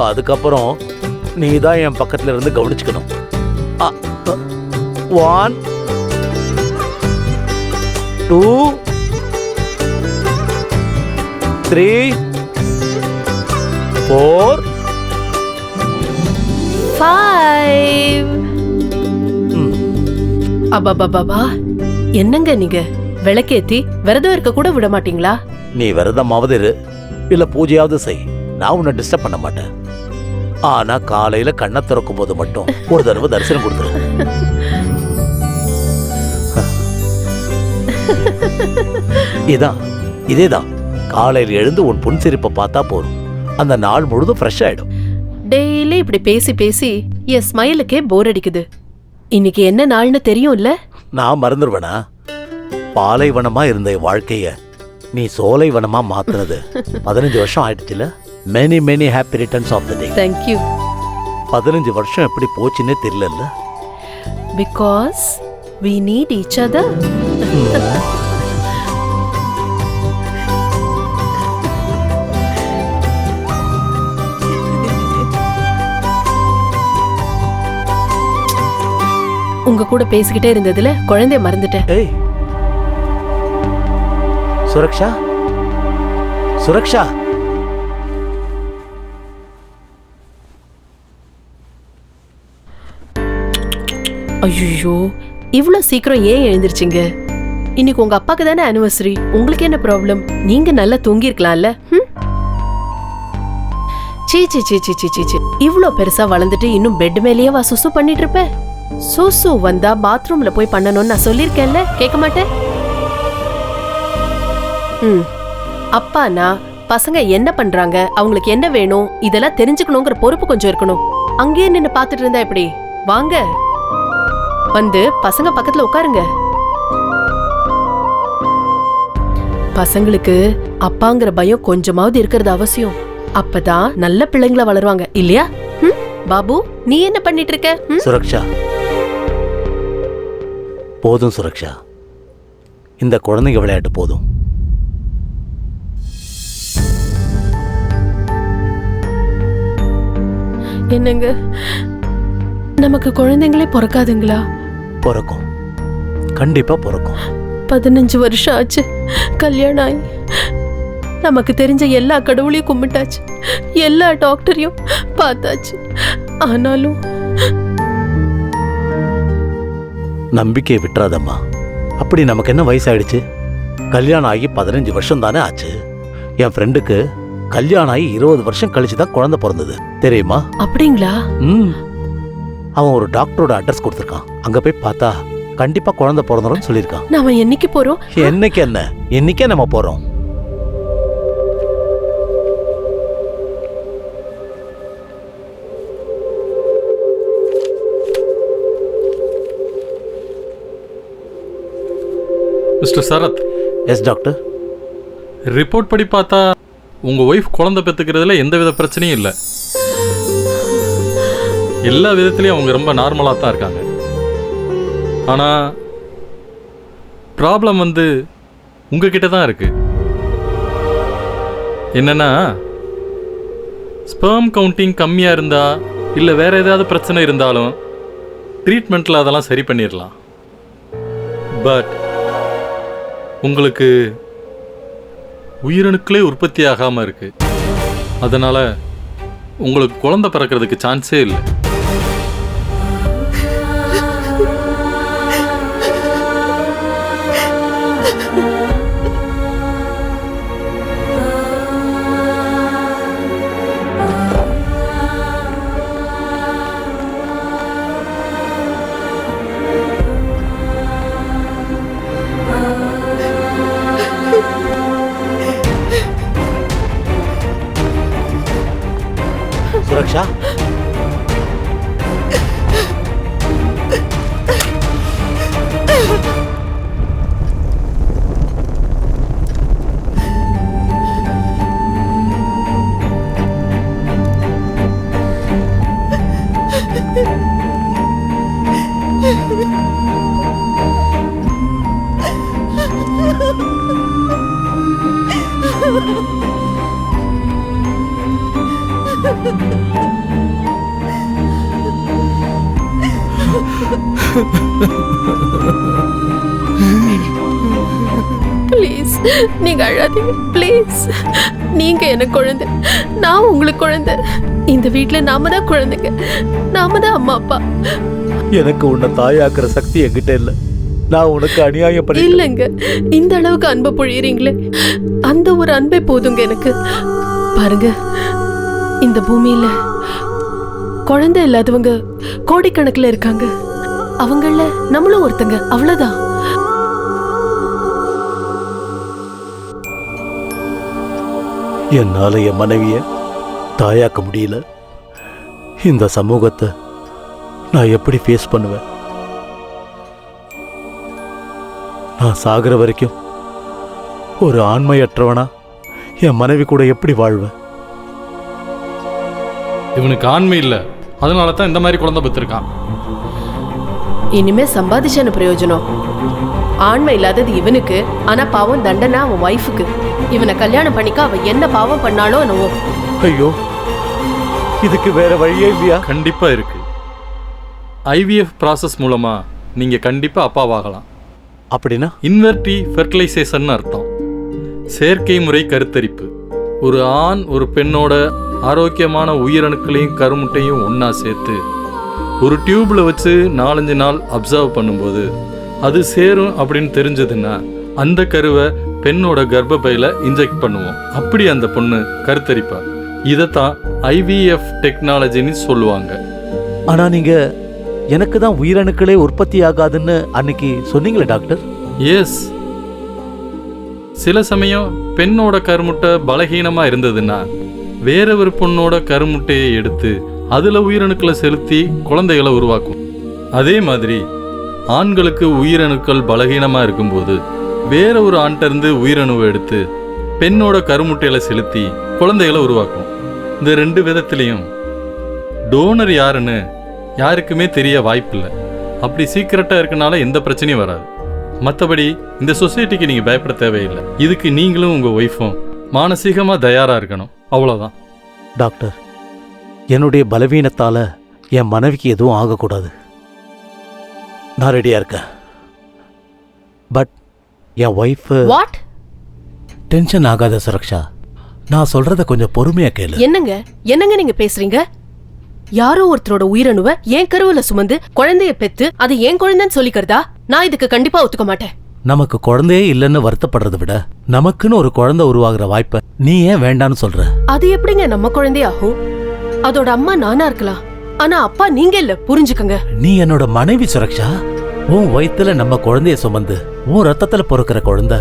அதுக்கப்புறம் நீ தான் என் பக்கத்துல இருந்து கவனிச்சுக்கணும். 1 2 3 4 5. அபாபாபா, என்னங்க நீங்க விளக்கேத்தி விரதம் இருக்க கூட விட மாட்டீங்களா? நீ விரதமாவது இரு, இல்ல பூஜையாவது செய், நான் உன்னை டிஸ்டர்ப் பண்ண மாட்டேன். ஆனா காலையில கண்ணை திறக்கும் போது மட்டும் ஒரு தடவை தரிசனம் கொடுத்துரு. இதேதான் காலையில் எழுந்து உன் புன்சிரிப்பை பார்த்தா போதும், அந்த நாள் முழுதும் ஃப்ரெஷ் ஆயிடும். டெய்லி இப்படி பேசி பேசி என் ஸ்மைலுக்கே போர் அடிக்குது. இன்னைக்கு என்ன நாள்னு தெரியும்ல? நான் மறந்துடுவேனா? பாலைவனமா இருந்த என் வாழ்க்கைய நீ சோலைவனமா மாத்துனது 15 வருஷம் ஆயிடுச்சுல. Many many happy returns of the day. Thank you. 15 வருஷம் எப்படி போச்சுன்னே தெரியல. Because we need each other. உங்க கூட பேசிக்கிட்டே இருந்ததுல குழந்தைய மறந்துட்டேன். ஏய் சுரக்ஷா, சுரக்ஷா, ஐயோ, இவ்ளோ சீக்கிரம் ஏன் எழுந்திருச்சீங்க? இன்னைக்கு உங்க அப்பாக்கு தானே ஆனிவர்சரி. உங்களுக்கு என்ன ப்ராப்ளம்? நீங்க நல்லா தூங்கி இருக்கலாம்ல. சீ சீ சீ சீ சீ சீ, இவ்ளோ பெருசா வளர்ந்துட்டு இன்னும் பெட் மேலேயே வா சுசு பண்ணிட்டு இருப்ப? சுசு வந்தா பாத்ரூம்ல போய் பண்ணணும்னு நான் சொல்லிருக்கேன்ல, கேட்க மாட்டேன். அப்பானா பசங்க என்ன பண்றாங்க, அவங்களுக்கு என்ன வேணும், இதெல்லாம் தெரிஞ்சுக்கணுங்கிற பொறுப்பு கொஞ்சம் இருக்கணும். அங்கேயே நின்னு பாத்துட்டு இருந்தா எப்படி? வாங்க, வந்து பசங்க பக்கத்துல உட்காருங்க. பசங்களுக்கு அப்பாங்கிற பயம் கொஞ்சமாவது இருக்கிறது அவசியம். அப்பதான் நல்ல பிள்ளைங்களா வளருவாங்க, இல்லையா? பாபு, நீ என்ன பண்ணிட்டு இருக்க? சுரக்ஷா, போதும் சுரக்ஷா. இந்த குழந்தைங்க விளையாட்டு போதும். என்னங்க, நமக்கு குழந்தைங்களே பிறக்காதுங்களா? பிறக்கும், கண்டிப்பா பிறக்கும். 15 வருஷம் ஆச்சு கல்யாணம் ஆகி. நமக்கு தெரிஞ்ச எல்லா கடவுளையும் கும்பிட்டாச்சு, எல்லா டாக்டரையும் பார்த்தாச்சு. ஆனாலும் நம்பிக்கையை விட்டுறாதம்மா. அப்படி நமக்கு என்ன வயசாயிடுச்சு? கல்யாணம் ஆகி 15 வருஷம் தானே ஆச்சு. என் ஃப்ரெண்டுக்கு கல்யாணம் ஆகி 20 வருஷம் கழிச்சு தான் குழந்தை பிறந்தது, தெரியுமா? அப்படிங்களா? அவன் ஒரு டாக்டரோட அட்ரஸ் கொடுத்துருக்கான். அங்க போய் பார்த்தா கண்டிப்பா குழந்தை பிறந்துடும் சொல்லியிருக்கான். நாம என்னைக்கு போறோம்? என்னைக்கு என்ன, இன்னைக்கே நம்ம போறோம். Mister Sarath. Yes doctor. Report படி பார்த்தா உங்க ஒய்ஃப் குழந்தை பெற்றுக்கிறதுல எந்தவித பிரச்சனையும் இல்லை. எல்லா விதத்துலையும் அவங்க ரொம்ப நார்மலாக தான் இருக்காங்க. ஆனால் ப்ராப்ளம் வந்து உங்ககிட்ட தான் இருக்கு. என்னன்னா, ஸ்பெர்ம் கவுண்டிங் கம்மியாக இருந்தா இல்லை வேற ஏதாவது பிரச்சனை இருந்தாலும் ட்ரீட்மெண்ட்டில் அதெல்லாம் சரி பண்ணிடலாம். பட் உங்களுக்கு உயிரணுக்களே உற்பத்தி ஆகாமல் இருக்கு. அதனால் உங்களுக்கு குழந்தை பிறக்கிறதுக்கு சான்ஸே இல்லை. சுரக்ஷா, ப்ளீஸ் நீங்க அழாதீங்க. ப்ளீஸ், நீங்க எனக்கு குழந்தை, நான் உங்களுக்கு குழந்தை. இந்த வீட்டுல நாம தான் குழந்தைங்க, நாம தான் அம்மா அப்பா. எனக்கு உன்னை தாயாக்குற சக்தி என்கிட்ட இல்ல. நான் உனக்கு அநியாயம் பண்ணி இல்லைங்க. இந்த அளவுக்கு அன்பு பொழியறீங்களே, அந்த ஒரு அன்பே போதுங்க எனக்கு. பாருங்க, இந்த பூமியில குழந்தை இல்லாதவங்க கோடிக்கணக்கில் இருக்காங்க. அவங்கள நம்மளும் ஒருத்தங்க, அவ்வளவுதான். என்னால என் மனைவிய தாயாக்க முடியல. இந்த சமூகத்தை நான் எப்படி ஃபேஸ் பண்ணுவேன்? நான் சாகிற வரைக்கும் ஒரு ஆண்மையற்றவனா என் மனைவி கூட எப்படி வாழ்வேன்? இவனுக்கு ஆண்மை இல்லை, அதனால தான் இந்த மாதிரி குழந்தை பெற்றிருக்கான். இனிமே சம்பாதிச்சன பிரயோஜனம். ஆண்மை இல்லாதது இவனுக்கு, ஆனா பாவம் தண்டனை அவன் ஒய்ஃபுக்கு. இவனை கல்யாணம் பண்ணிக்க அவ என்ன பாவம் பண்ணாலோ என்னவோ. ஐயோ, இதுக்கு வேற வழியே இல்லையா? கண்டிப்பா இருக்கு. IVF ப்ராசஸ் மூலமா நீங்க கண்டிப்பா அப்பாவாகலாம். அப்படின்னா இன்வெர்டி ஃபெர்டிலைசேஷன் அர்த்தம். செயற்கை முறை கருத்தரிப்பு. ஒரு ஆண் ஒரு பெண்ணோட ஆரோக்கியமான உயிரணுக்களையும் கருமுட்டையும் ஒன்றா சேர்த்து ஒரு டியூப்ல வச்சு 4-5 நாள் அப்சர்வ் பண்ணும்போது அது சேரும் அப்படின்னு தெரிஞ்சதுன்னா அந்த கருவை பெண்ணோட கர்ப்பப்பையில இன்ஜெக்ட் பண்ணுவோம். அப்படி அந்த பொண்ணு கருத்தரிப்பா. இதைத்தான் IVF டெக்னாலஜின்னு சொல்லுவாங்க. ஆனா நீங்க எனக்கு தான் உயிரணுக்களே உற்பத்தி ஆகாதுன்னு அன்னைக்கு சொன்னீங்களே டாக்டர். எஸ், சில சமயம் பெண்ணோட கருமுட்டை பலகீனமா இருந்ததுன்னா வேற ஒரு பொண்ணோட கருமுட்டையை எடுத்து அதுல உயிரணுக்களை செலுத்தி குழந்தைகளை உருவாக்கும். அதே மாதிரி ஆண்களுக்கு உயிரணுக்கள் பலகீனமா இருக்கும்போது வேற ஒரு ஆண்கிட்ட இருந்து உயிரணுவை எடுத்து பெண்ணோட கருமுட்டையில செலுத்தி குழந்தைகளை உருவாக்கும். இந்த 2 விதத்திலையும் டோனர் யாருன்னு யாருக்குமே தெரிய வாய்ப்பில்லை. அப்படி சீக்கிரட்டா இருக்கனால எந்த பிரச்சனையும் வராது. மற்றபடி இந்த சொசைட்டிக்கு நீங்கள் பயப்பட தேவையில்லை. இதுக்கு நீங்களும் உங்கள் ஒய்ஃபும் மானசீகமாக தயாராக இருக்கணும், அவ்வளோதான். டாக்டர், என்னுடைய பலவீனத்தால் என் மனைவிக்கு எதுவும் ஆகக்கூடாது. நான் ரெடியாக இருக்கேன். But N wife what? Tension ஆகாத சுரக்ஷா, நான் சொல்றத கொஞ்சம் பொறுமையா கேளு. என்னங்க நீங்க பேசுறீங்க? யாரோ ஒருத்தரோட உயிரணுவை என் கருவுல சுமந்து குழந்தைய பெத்து அது என் குழந்தைன்னு சொல்லிக்கிறதா? நான் இதுக்கு கண்டிப்பா ஒத்துக்க மாட்டேன். நமக்கு குழந்தையே இல்லைன்னு வருத்தப்படுறதை விட நமக்குன்னு ஒரு குழந்தை உருவாகிற வாய்ப்பை நீ ஏன் வேண்டான்னு சொல்ற? அது எப்படிங்க நம்ம குழந்தையாகும்? அதோட அம்மா நானா இருக்கலாம், ஆனா அப்பா நீங்க இல்ல, புரிஞ்சுக்கங்க. நீ என்னோட மனைவி சுரக்ஷா. உன் வயித்துல நம்ம குழந்தைய சுமந்து உன் ரத்தத்துல பொறுக்கிற குழந்தை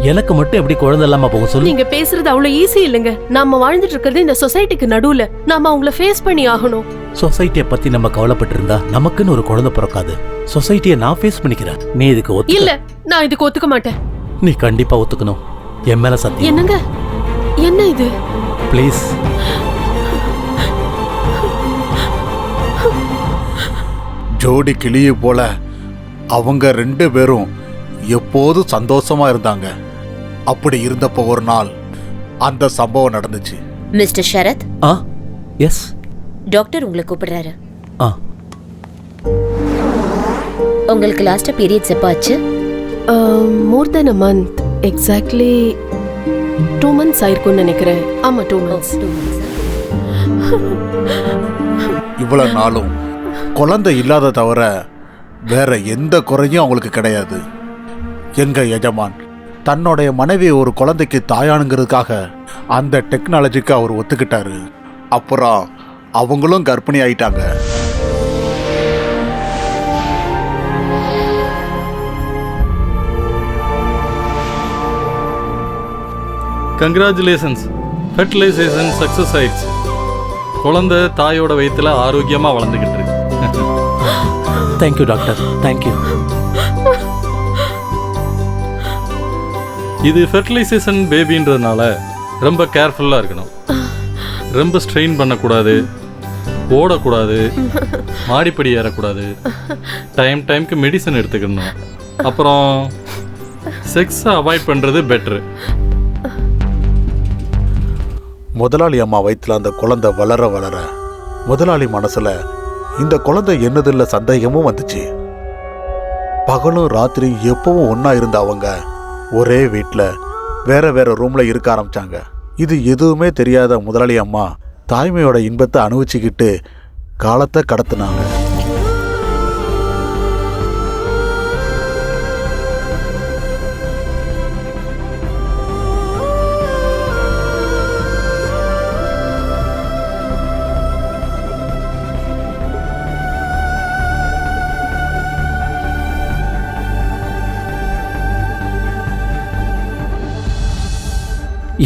எனக்கு மட்டும் எப்படி குழந்தை இல்லாம போக சொல்லு? நீங்க பேசுறது அவ்வளவு ஈஸி இல்லைங்க. நாம வாழ்ந்துட்டு இருக்கிறது இந்த சொசைட்டிக்கு நடுவுல. நாம அவங்கள ஃபேஸ் பண்ணி ஆகணும். சொசைட்டியை பத்தி நம்ம கவலைப்பட்டு இருந்தா நமக்குன்னு ஒரு குழந்தை பிறக்காது. சொசைட்டியை நான் ஃபேஸ் பண்ணிக்கிறேன். நீ இதுக்கு இல்ல, நான் இதுக்கு ஒத்துக்க மாட்டேன். நீ கண்டிப்பா ஒத்துக்கணும். என் மேல சத்தியம். என்னங்க? என்ன இது? ப்ளீஸ். ஜோடி கிளியை போல அவங்க 2 பேரும் எப்போதும் சந்தோஷமா இருந்தாங்க. அப்படி இருந்தப்போ ஒரு நாள் அந்த சம்பவம் நடந்துச்சு. மிஸ்டர் ஷரத். எஸ். டாக்டர் உங்களை கூப்பிடுறாரு. உங்களுக்கு லாஸ்டா பீரியட்ஸ் எப்போ ஆச்சு? மோர் தென் a month. எக்ஸாக்ட்லி 2 months ஆயிருக்கும்னு நினைக்கிறேன். ஆமா, 2 months. இவ்வளவு நாளும் குழந்தை இல்லாத தவிர வேற எந்த குறையும் அவங்களுக்கு கிடையாது. எங்க எஜமான் தன்னுடைய மனைவி ஒரு குழந்தைக்கு தாயானுங்கிறதுக்காக அந்த டெக்னாலஜிக்கு அவர் ஒத்துக்கிட்டாரு. அப்புறம் அவங்களும் கர்ப்பிணி ஆயிட்டாங்க. கங்க்ராச்சுலேஷன்ஸ், ஃபெர்டிலைசேஷன் சக்ஸஸ் ஆயிடுச்சு. குழந்தை தாயோட வயிற்றுல ஆரோக்கியமாக வளர்ந்துக்கிட்டு இருக்கு. Thank you doctor, thank you. இது ஃபெர்டிலைசேஷன் பேபின்றதுனால ரொம்ப கேர்ஃபுல்லாக இருக்கணும். ரொம்ப ஸ்ட்ரெயின் பண்ணக்கூடாது, ஓடக்கூடாது, மாடிப்படி ஏறக்கூடாது, டைம்க்கு மெடிசன் எடுத்துக்கணும். அப்புறம் செக்ஸை அவாய்ட் பண்ணுறது பெட்ரு. முதலாளி அம்மா வயிற்றுல அந்த குழந்தை வளர வளர முதலாளி மனசுல இந்த குழந்தை என்னதில்ல சந்தேகமும் வந்துச்சு. பகலும் ராத்திரி எப்பவும் ஒன்னா இருந்த அவங்க ஒரே வீட்டில் வேற வேற ரூம்ல இருக்க ஆரம்பிச்சாங்க. இது எதுவுமே தெரியாத முதலாளி அம்மா தாய்மையோட இன்பத்தை அனுபவிச்சுக்கிட்டு காலத்தை கடத்தினாங்க.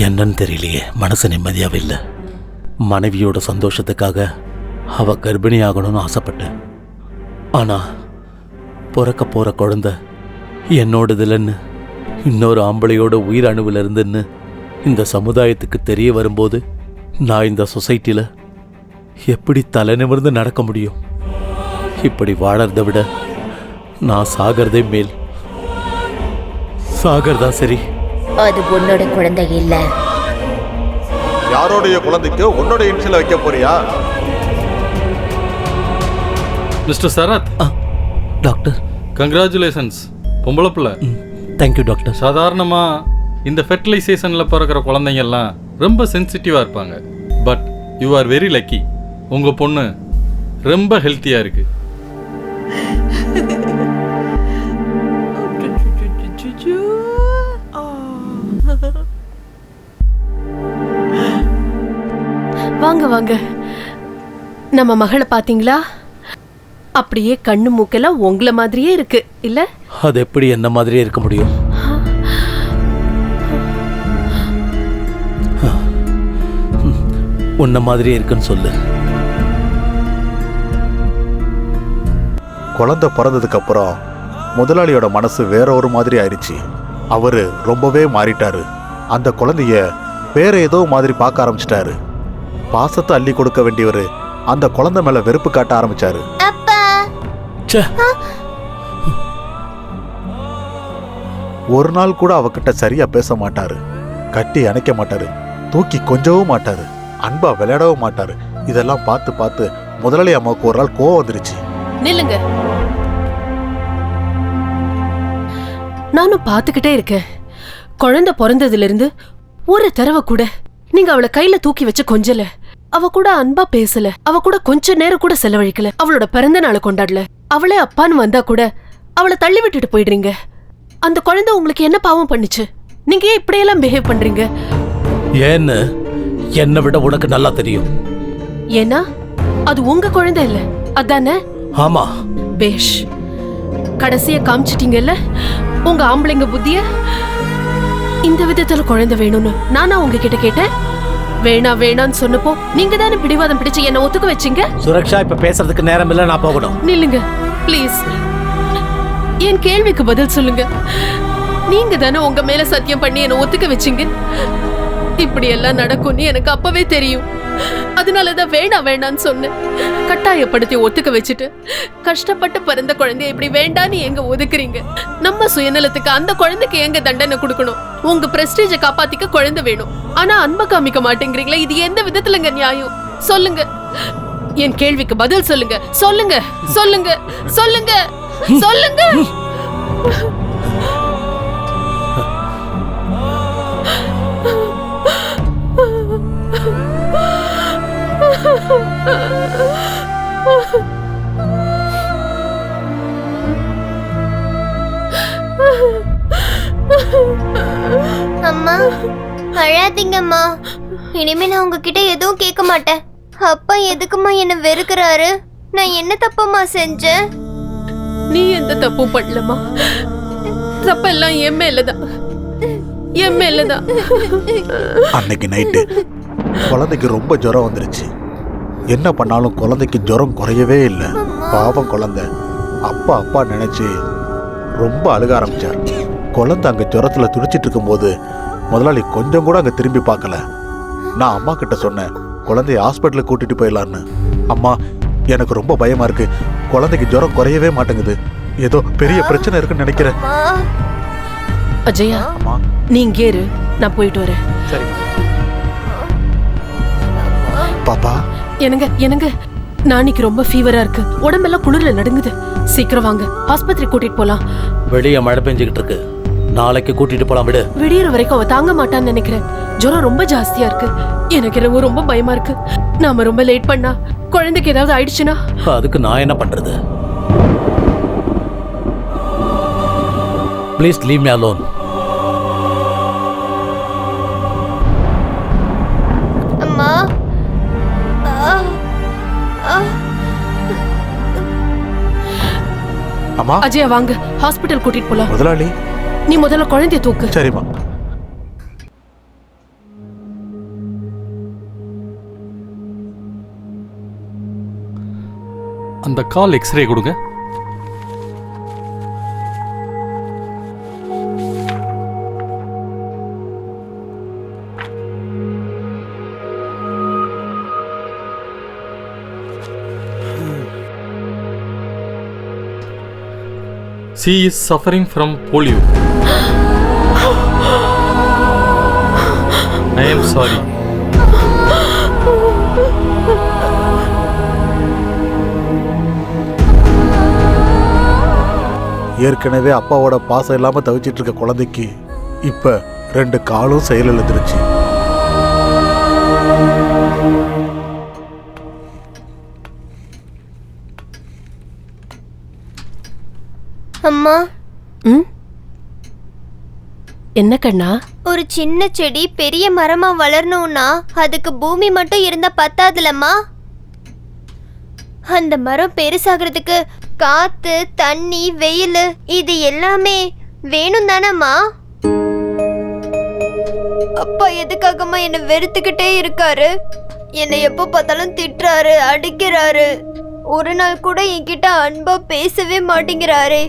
என்னன்னு தெரியலையே, மனசு நிம்மதியாவே இல்லை. மனைவியோட சந்தோஷத்துக்காக அவ கர்ப்பிணி ஆகணும்னு ஆசைப்பட்டேன். ஆனா பிறக்க போற குழந்தை என்னோடதுலன்னு இன்னொரு ஆம்பளையோட உயிர் அணுவில் இருந்துன்னு இந்த சமுதாயத்துக்கு தெரிய வரும்போது நான் இந்த சொசைட்டியில் எப்படி தலை நிமிர்ந்து நடக்க முடியும்? இப்படி வாழறதை விட நான் சாகிறதே மேல். சாகிறதா சரி. அது உன்னோட குழந்தை இல்ல. யாரோடைய குழந்தைக்கு உன்னோட இன்சியல் வைக்க போறியா? மிஸ்டர் சரத். டாக்டர், கங்க்ராச்சுலேஷன்ஸ், பொம்பளை பிள்ளை. Thank you doctor. சாதாரணமாக இந்த ஃபெர்டிலைசேஷனில் பிறக்கிற குழந்தைங்கள்லாம் ரொம்ப சென்சிட்டிவாக இருப்பாங்க. But you are very lucky. உங்கள் பொண்ணு ரொம்ப ஹெல்த்தியாக இருக்கு. வாங்க வாங்க. நம்ம மகளை பாத்தீங்களா? அப்படியே கண்ணு மூக்கெல்லாம் உங்களை மாதிரியே இருக்கு இல்ல? அது எப்படி என்ன மாதிரியே இருக்க முடியும்? உன்ன மாதிரியே இருக்குன்னு சொல்லு. குழந்தை பிறந்ததுக்கு அப்புறம் முதலாளியோட மனசு வேற ஒரு மாதிரி ஆயிடுச்சு. அவரு ரொம்பவே மாறிட்டாரு. அந்த குழந்தைய வேற ஏதோ மாதிரி பார்க்க ஆரம்பிச்சிட்டாரு. பாசத்தை அள்ளி கொடுக்க வேண்டியவரு அந்த குழந்தை மேல வெறுப்பு காட்ட ஆரம்பிச்சாரு. ஒரு நாள் கூட அவகிட்ட சரியா பேச மாட்டாரு, கட்டி அணைக்க மாட்டாரு, தூக்கி கொஞ்சவும் மாட்டாரு, அன்பா விளையாடவும் மாட்டாரு. இதெல்லாம் பார்த்து பார்த்து முதலாளி அம்மாவுக்கு ஒரு நாள் கோவம் வந்துருச்சு. நில்லுங்க. நானும் பார்த்துக்கிட்டே இருக்கேன். குழந்தை பிறந்ததுல இருந்து ஒரு தடவை கூட நீங்க அவளை கையில தூக்கி வச்சு கொஞ்சல, அவ கூட அன்பா பேசல, அவ கூட கொஞ்ச நேரம் கூட செலவழிக்கல, அவளோட பிறந்த நாளை கொண்டாடல. அவளே அப்பான்னு வந்தா கூட அவளை தள்ளி விட்டுட்டு போயிடுறீங்க. அந்த குழந்தை உங்களுக்கு என்ன பாவம் பண்ணுச்சு? நீங்க ஏன் இப்படியெல்லாம் பிஹேவ் பண்றீங்க? ஏன்னு என்னை விட உனக்கு நல்லா தெரியும். ஏன்னா அது உங்க குழந்தை இல்ல, அதானே? ஆமா. பேஷ், கடைசிய காமிச்சிட்டீங்கல்ல உங்க ஆம்பளைங்க புத்திய. இந்த விதத்துல குழந்தை வேணும்னு நானா உங்ககிட்ட கேட்டேன்? வேணா வேணான்னு சொன்னப்போ நீங்க தானே பிடிவாதம் பிடிச்சு என்ன ஒத்துக்க வச்சீங்க. சுரக்ஷா, இப்ப பேசுறதுக்கு நேரம் இல்ல, நான் போகணும். நில்லுங்க ப்ளீஸ். என் கேள்விக்கு பதில் சொல்லுங்க. நீங்க தானே உங்க மேல சத்தியம் பண்ணி என்ன ஒத்துக்க வச்சீங்க. இப்படி எல்லாம் நடக்கும்னு எனக்கு அப்பவே தெரியும். அதனாலதான் வேணா வேணான்னு சொன்னேன். கட்டாயப்படுத்தி ஒத்துக்க வச்சுட்டு கஷ்டப்பட்டு பிறந்த குழந்தைய இப்படி வேண்டான்னு எங்க ஒதுக்குறீங்க? நம்ம சுயநலத்துக்கு அந்த குழந்தைக்கு எங்க தண்டனை கொடுக்கணும்? உங்க பிரஸ்டீஜை காப்பாத்திக்க குழந்தை வேணும், ஆனா அன்பை காமிக்க மாட்டேங்கிறீங்களா? இது எந்த விதத்துலங்க நியாயம்? சொல்லுங்க. என் கேள்விக்கு பதில் சொல்லுங்க. சொல்லுங்க சொல்லுங்க சொல்லுங்க சொல்லுங்க. அம்மா, அழாதீங்கம்மா. இனிமே நான் உங்ககிட்ட எதுவும் கேட்க மாட்டேன். அப்பா எதுக்குமா என்ன வெறுக்கிறாரு? நான் என்ன தப்பம்மா செஞ்சேன்? நீ எந்த தப்பும் பண்ணலமா. தப்பெல்லாம் என் மேலதான், என் மேலதான். அன்னைக்கு நைட்டு குழந்தைக்கு ரொம்ப ஜுரம் வந்துருச்சு. என்ன பண்ணாலும் குழந்தைக்கு ஜுரம் குறையவே இல்லை. பாவம் குழந்தை அப்பா அப்பா நினைச்சு ரொம்ப அழுக ஆரம்பிச்சார். குழந்தை அங்க ஜுரத்துல துடிச்சிட்டு இருக்கும்போது முதலாளி கொஞ்சம் கூட அங்க திரும்பி பார்க்கல. நான் அம்மா கிட்ட சொன்னேன், குழந்தைய ஹாஸ்பிட்டலுக்கு கூட்டிட்டு போயிடலான்னு. அம்மா, எனக்கு ரொம்ப பயமா இருக்கு, குழந்தைக்கு ஜுரம் குறையவே மாட்டேங்குது, ஏதோ பெரிய பிரச்சனை இருக்குன்னு நினைக்கிறேன். அஜயா, நீ இங்கே இரு, நான் போயிட்டு வரேன். சரி பாப்பா. எனக்கு நாளைக்கு ரொம்ப ஃபீவரா இருக்கு, உடம்பெல்லாம் குளிர்ல நடுங்குது. சீக்கிரம் வாங்க, ஆஸ்பத்திரி கூட்டிட்டு போலாம். வெளியே மழை பெஞ்சுக்கிட்டு இருக்கு, நாளைக்கு கூட்டிட்டு போலாம். விடு. விடியற வரைக்கும் அவ தாங்க மாட்டான்னு நினைக்கிறேன். ஜுரம் ரொம்ப ஜாஸ்தியா இருக்கு. எனக்கு என்னவோ ரொம்ப பயமா இருக்கு. நாம ரொம்ப லேட் பண்ணா குழந்தைக்கு ஏதாவது ஆயிடுச்சுன்னா அதுக்கு நான் என்ன பண்றது? Please leave me alone. அம்மா, அம்மா. அஜயா வாங்க, ஹாஸ்பிட்டல் கூட்டிட்டு போலாம். முதலாளி, நீ முதல்ல குழந்தைய தூக்கு. சரிம்மா. அந்த கால் எக்ஸ்ரே கொடுங்க. She is suffering from polio. I am sorry. ஏற்கனவே அப்பாவோட பாசம் இல்லாம தவிச்சிட்டு இருக்க குழந்தைக்கு இப்ப 2 காலும் செயலிழந்துருச்சு. அம்மா. என்ன கண்ணா? ஒரு சின்ன செடி பெரிய மரமா வளரணும்னா அதுக்கு பூமி மட்டும் இருந்தா பத்தாதுலம்மா. அந்த மரம் பெருசாகிறதுக்கு காத்து, தண்ணி, வெயில் இது எல்லாமே வேணும் தானம்மா? அப்பா எதுக்காகம்மா என்ன வெறுத்துக்கிட்டே இருக்காரு? என்னை எப்போ பார்த்தாலும் திட்டுறாரு, அடிக்கிறாரு. ஒரு நாள் கூட என்கிட்ட அன்பா பேசவே மாட்டேங்கிறாரே.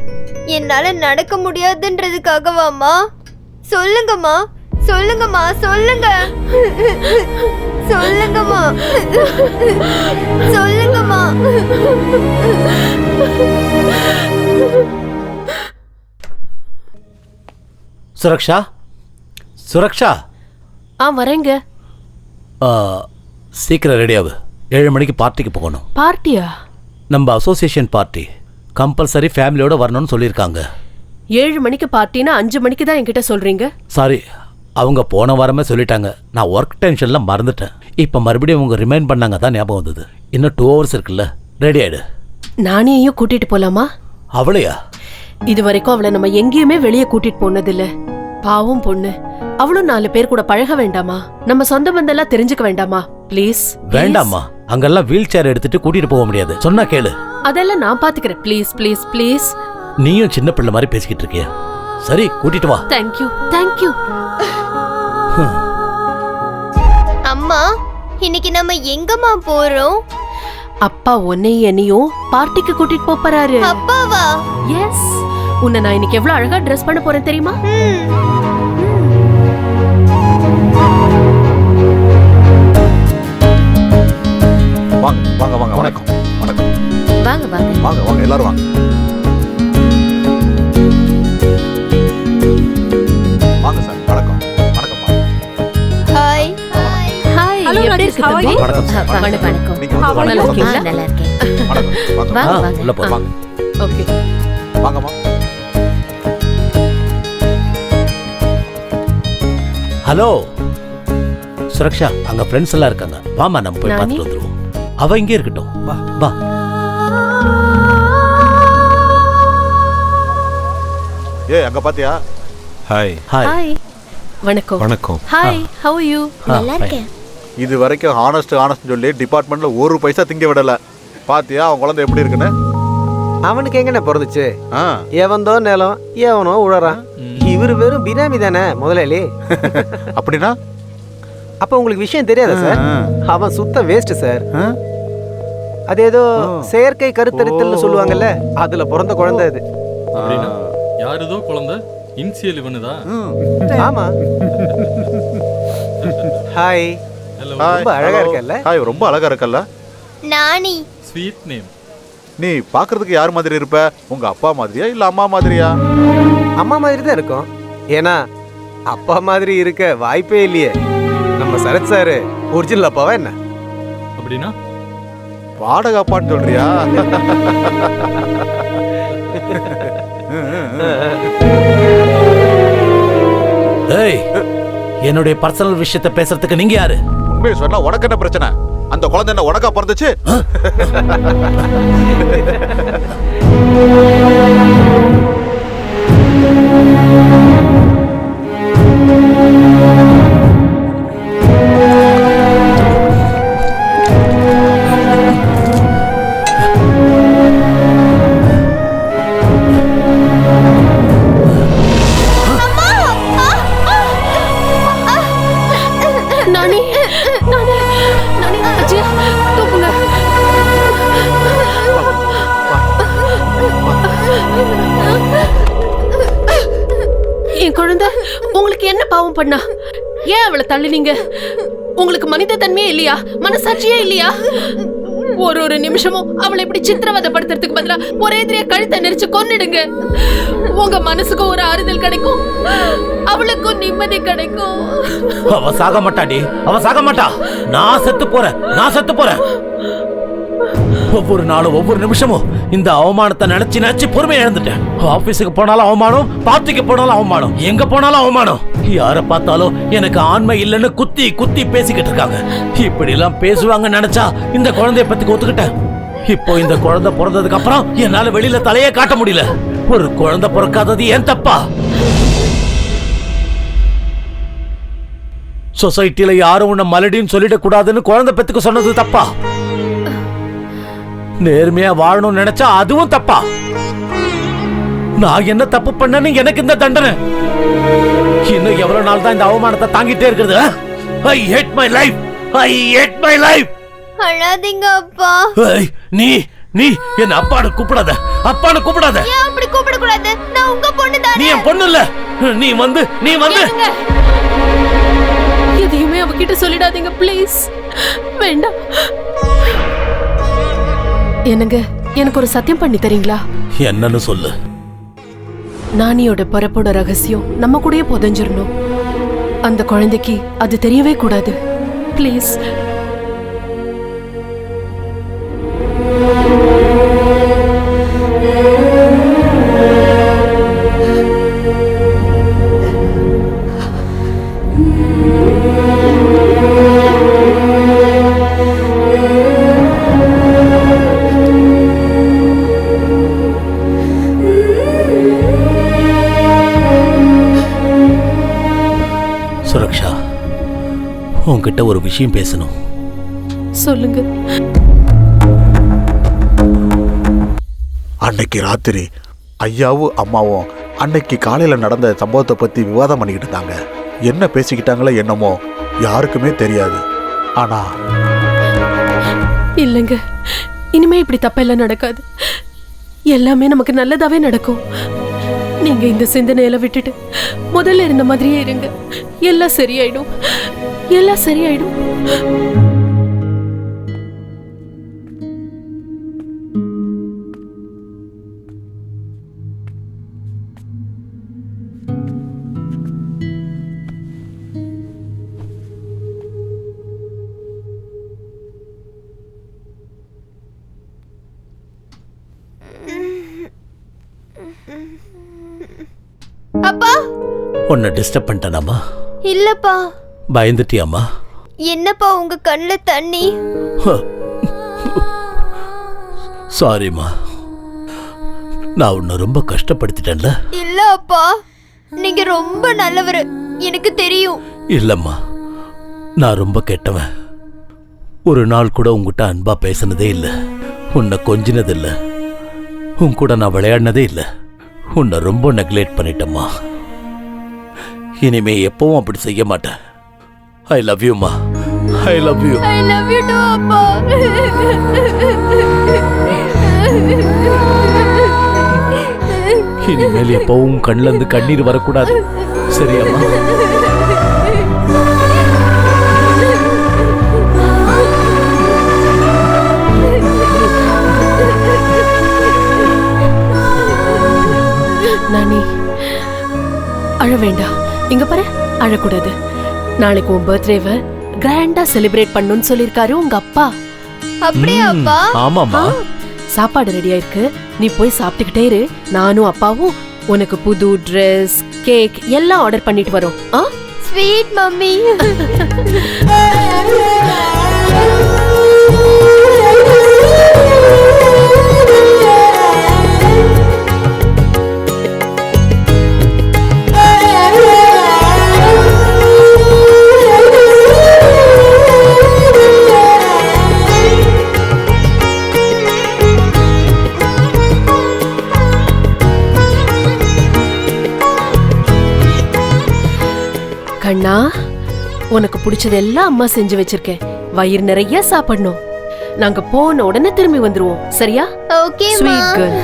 என்னால நடக்க முடியாதுன்றதுக்காகவாம்மா? சொல்லுங்கம்மா, சொல்லுங்கம்மா, சொல்லுங்க, சொல்லுங்கம்மா, சொல்லுங்கம்மா. சுரக்ஷா சுரக்ஷா வரேங்க. சீக்கிரம் ரெடியாகு. 7 மணிக்கு பார்ட்டிக்கு போகணும். பார்ட்டியா? நம்ம அசோசியேஷன் பார்ட்டி. கம்பல்சரி ஃபேமிலியோட வரணும்னு சொல்லியிருக்காங்க. 7 மணிக்கு பார்ட்டினா 5 மணிக்கு தான் என்கிட்ட சொல்றீங்க? சாரி, அவங்க போன வாரமே சொல்லிட்டாங்க. நான் ஒர்க் டென்ஷன்ல மறந்துட்டேன். இப்போ மறுபடியும் அவங்க ரிமைண்ட் பண்ணாங்க தான் ஞாபகம் வந்தது. இன்னும் 2 hours இருக்குல்ல, ரெடி ஆயிடு. நானியையும் கூட்டிட்டு போலாமா? அவளையா? இது வரைக்கும் அவளை நம்ம எங்கேயுமே வெளியே கூட்டிட்டு போனதில்ல. பாவம் பொண்ணு, அவளும் 4 பேர் கூட பழக வேண்டாமா? நம்ம சொந்த பந்தெல்லாம் தெரிஞ்சுக்க வேண்டாமா? ப்ளீஸ். வேண்டாமா, அங்கெல்லாம் வீல் சேர் எடுத்துட்டு கூட்டிட்டு போக முடியாது. சொன்னா கேளு. அதெல்லாம் நான் பாத்துக்கிறேன். Please please please. நீயும் சின்ன பிள்ளை மாதிரி பேசிக்கிட்டு இருக்கியா? சரி, கூட்டிட்டு வா. Thank you thank you. அம்மா, இன்னைக்கு நம்ம எங்கம்மா போறோம்? அப்பா உன்னையும் என்னையும் பார்ட்டிக்கு கூட்டிட்டு போறாரு. அப்பாவா? எஸ். உன்னை நான் இன்னைக்கு எவ்வளவு அழகா ட்ரெஸ் பண்ண போறேன் தெரியுமா? வாங்க வாங்க வாங்க. வணக்கம் வணக்கம். வாங்க வாங்க வாங்க வாங்க எல்லாரும் வாங்க. வாங்க சார். வணக்கம் வணக்கம். ஹாய். ஹாய். Hello, எப்படி Rajesh, இருக்கு how are தம்பி? you? வணக்கம். வணக்கம். நீங்க வந்து நல்லா வாங்க. இருக்கீங்களா? நல்லா இருக்கேன். வணக்கம் வாங்க. வாங்க வாங்க. உள்ள போ. வாங்க ஓகே. வாங்கம்மா. ஹலோ சுரக்ஷா, அங்க ஃப்ரெண்ட்ஸ் எல்லாம் இருக்காங்க. வாமா, நம்ம போய் நானி? பார்த்துட்டு வந்துருவோம். அவ இங்கே இருக்கட்டும். வா வா. அங்க பாத்தியா? ஹாய். ஹாய். ஹாய். வணக்கம். வணக்கம். ஹாய். How are you? நல்லா இருக்கேன். இது வரைக்கும் ஹானஸ்ட் சொல்லி டிபார்ட்மெண்ட்ல 1 பைசா திங்க விடல. பாத்தியா அவன் குழந்தை எப்படி இருக்குன்னு? அவனுக்கு எங்கண்ணே பிறந்துச்சு? ஆ. எவன்தோ நிலம் எவனோ உழறான். இவரு வெறும் பினாமி தானே முதலாளி. அப்படின்னா அப்ப உங்களுக்கு விஷயம் தெரியாதா சார்? அவன் சுத்த வேஸ்ட் சார். அது ஏதோ செயற்கை கருத்தரித்தல்னு சொல்லுவாங்கல்ல, அதுல பிறந்த குழந்தை அது. அப்படின்னா யாருதோ குழந்தை இன்சியல் இவனுதா? ஆமா. ஹாய். ஹலோ. ரொம்ப அழகா இருக்கல்ல? ஹாய், ரொம்ப அழகா இருக்கல்ல? நானி. Sweet name. நீ பாக்குறதுக்கு யார் மாதிரி இருப்ப? உங்க அப்பா மாதிரியா இல்ல அம்மா மாதிரியா? அம்மா மாதிரி தான் இருக்கும். ஏன்னா அப்பா மாதிரி இருக்க வாய்ப்பே இல்லையே. நம்ம சரத் சார் ஒரிஜினல் அப்பாவா என்ன? அப்படின்னா வாடகை அப்பான்னு சொல்றியா? ஏய், என்னுடைய பர்சனல் விஷயத்தை பேசுறதுக்கு நீங்க யாரு? உண்மையை சொன்னா உனக்கு என்ன பிரச்சனை? அந்த குழந்தை என்ன உனக்கா பிறந்துச்சு? நானி. நானி. நானி. அஜய், தூக்குங்க. என் குழந்தை உங்களுக்கு என்ன பாவம் பண்ணா? ஏன் அவளை தள்ளினீங்க? உங்களுக்கு மனித தன்மையே இல்லையா? மனசாட்சியே இல்லையா? ஒரு நிமிஷமும் அவளை இப்படி சித்திரவதைப்படுத்துறதுக்கு பதிலா ஒரே எதிரியா கழுத்தை நெரிச்சு கொன்னுடுங்க. உங்க மனசுக்கு ஒரு ஆறுதல் கிடைக்கும், அவளுக்கும் நிம்மதி கிடைக்கும். அவ சாக மாட்டாடி, அவ சாக மாட்டா. நான் செத்து போறேன், நான் செத்து போறேன். ஒவ்வொரு நாளும் ஒவ்வொரு நிமிஷமும் இந்த அவமானத்தை நினைச்சு நினைச்சு பொறுமை இழந்துட்டேன். ஆபீஸுக்கு போனாலும் அவமானம், பார்ட்டிக்கு போனாலும் அவமானம், எங்க போனாலும் அவமானம். யார பார்த்தாலும் எனக்கு ஆண்மை இல்லைன்னு குத்தி குத்தி பேசிக்கிட்டு இருக்காங்க. இப்படி எல்லாம் பேசுவாங்க நினைச்சா இந்த குழந்தைய பத்தி ஒத்துக்கிட்டேன். இப்போ இந்த குழந்தை பிறந்ததுக்கு அப்புறம் என்னால வெளியில தலையே காட்ட முடியல. ஒரு குழந்தை பிறக்காதது ஏன் தப்பா? சொசைட்டில யாரும் உன்னை மலடின்னு சொல்லிடக் கூடாதுன்னு குழந்தை பெத்துக்கு சொன்னது தப்பா? நேர்மையா வாழணும்னு நினைச்சா அதுவும் தப்பா? நான் என்ன தப்பு பண்ணேன்னு எனக்கு இந்த தண்டனை? இன்னும் எவ்வளவு நாள் தான் இந்த அவமானத்தை தாங்கிட்டே இருக்கிறது? I hate my life. I hate my life. அழாதீங்க அப்பா. நீ நீ என்ன அப்பான்னு கூப்பிடாத, அப்பான்னு கூப்பிடாத. ஏன் அப்படி கூப்பிட கூடாது? நான் உங்க பொண்ணு தானே. நீ என் பொண்ணு இல்ல. நீ வந்து எதையுமே அவகிட்ட சொல்லிடாதீங்க ப்ளீஸ். வேண்டாம். என்னங்க, எனக்கு ஒரு சத்தியம் பண்ணி தரீங்களா? என்னன்னு சொல்லு. நானியோட பிறப்போட ரகசியம் நம்ம கூடயே புதைஞ்சிடணும். அந்த குழந்தைக்கு அது தெரியவே கூடாது. ப்ளீஸ். சுரக்ஷா, உன்கிட்ட ஒரு விஷயம் பேசணும். சொல்லுங்க. அன்னைக்கு ராத்திரி ஐயாவும் அம்மாவும் அன்னைக்கு காலையில நடந்த சம்பவத்தை பத்தி விவாதம் பண்ணிக்கிட்டு இருந்தாங்க. என்ன பேசிக்கிட்டாங்களோ என்னமோ யாருக்குமே தெரியாது. ஆனா இல்லைங்க, இனிமே இப்படி தப்பெல்லாம் நடக்காது. எல்லாமே நமக்கு நல்லதாவே நடக்கும். நீங்க இந்த சிந்தனையில விட்டுட்டு முதல்ல இருந்த மாதிரியே இருங்க. எல்லாம் சரியாயிடும், எல்லாம் சரியாயிடும். அப்பா, உன்னை டிஸ்டர்ப் பண்ணிட்டேனாமா? இல்லப்பா. பயந்துட்டியாமா? என்னப்பா உங்க கண்ணுல தண்ணி? சாரிம்மா, நான் உன்னை ரொம்ப கஷ்டப்படுத்திட்டேன்ல. இல்ல அப்பா, நீங்க ரொம்ப நல்லவரு, எனக்கு தெரியும். இல்லம்மா, நான் ரொம்ப கெட்டவன். ஒரு நாள் கூட உங்ககிட்ட அன்பா பேசினதே இல்லை, உன்னை கொஞ்சினதில்லை, உன் கூட நான் விளையாடினதே இல்லை. உன்னை ரொம்ப நெக்லெக்ட் பண்ணிட்டேம்மா. இனிமே எப்பவும் அப்படி செய்ய மாட்டேன். ஐ லவ் யூ மா. I love you. I love you to அப்பா. இனிமேல் எப்பவும் கண்ணுல இருந்து கண்ணீர் வரக்கூடாது, சரியாம்மா? நானி, அழ வேண்டாம். இங்க பாரு, அழக்கூடாது. நாளைக்கு உன் பர்த்டேவை கிராண்டா செலிப்ரேட் பண்ணணும்னு சொல்லிருக்காரு உங்க அப்பா. அப்படியே அப்பா? ஆமாமா. சாப்பாடு ரெடியா இருக்கு, நீ போய் சாப்பிட்டுக்கிட்டே இரு. நானும் அப்பாவும் உனக்கு புது ட்ரெஸ், கேக் எல்லாம் ஆர்டர் பண்ணிட்டு வரோம். Sweet mummy. கண்ணா, உனக்கு பிடிச்சதெல்லாம் அம்மா செஞ்சு வச்சிருக்கேன். வயிறு நிறைய சாப்பிடணும். நாங்க போன உடனே திரும்பி வந்துருவோம், சரியா? ஓகே மா. Sweet girl.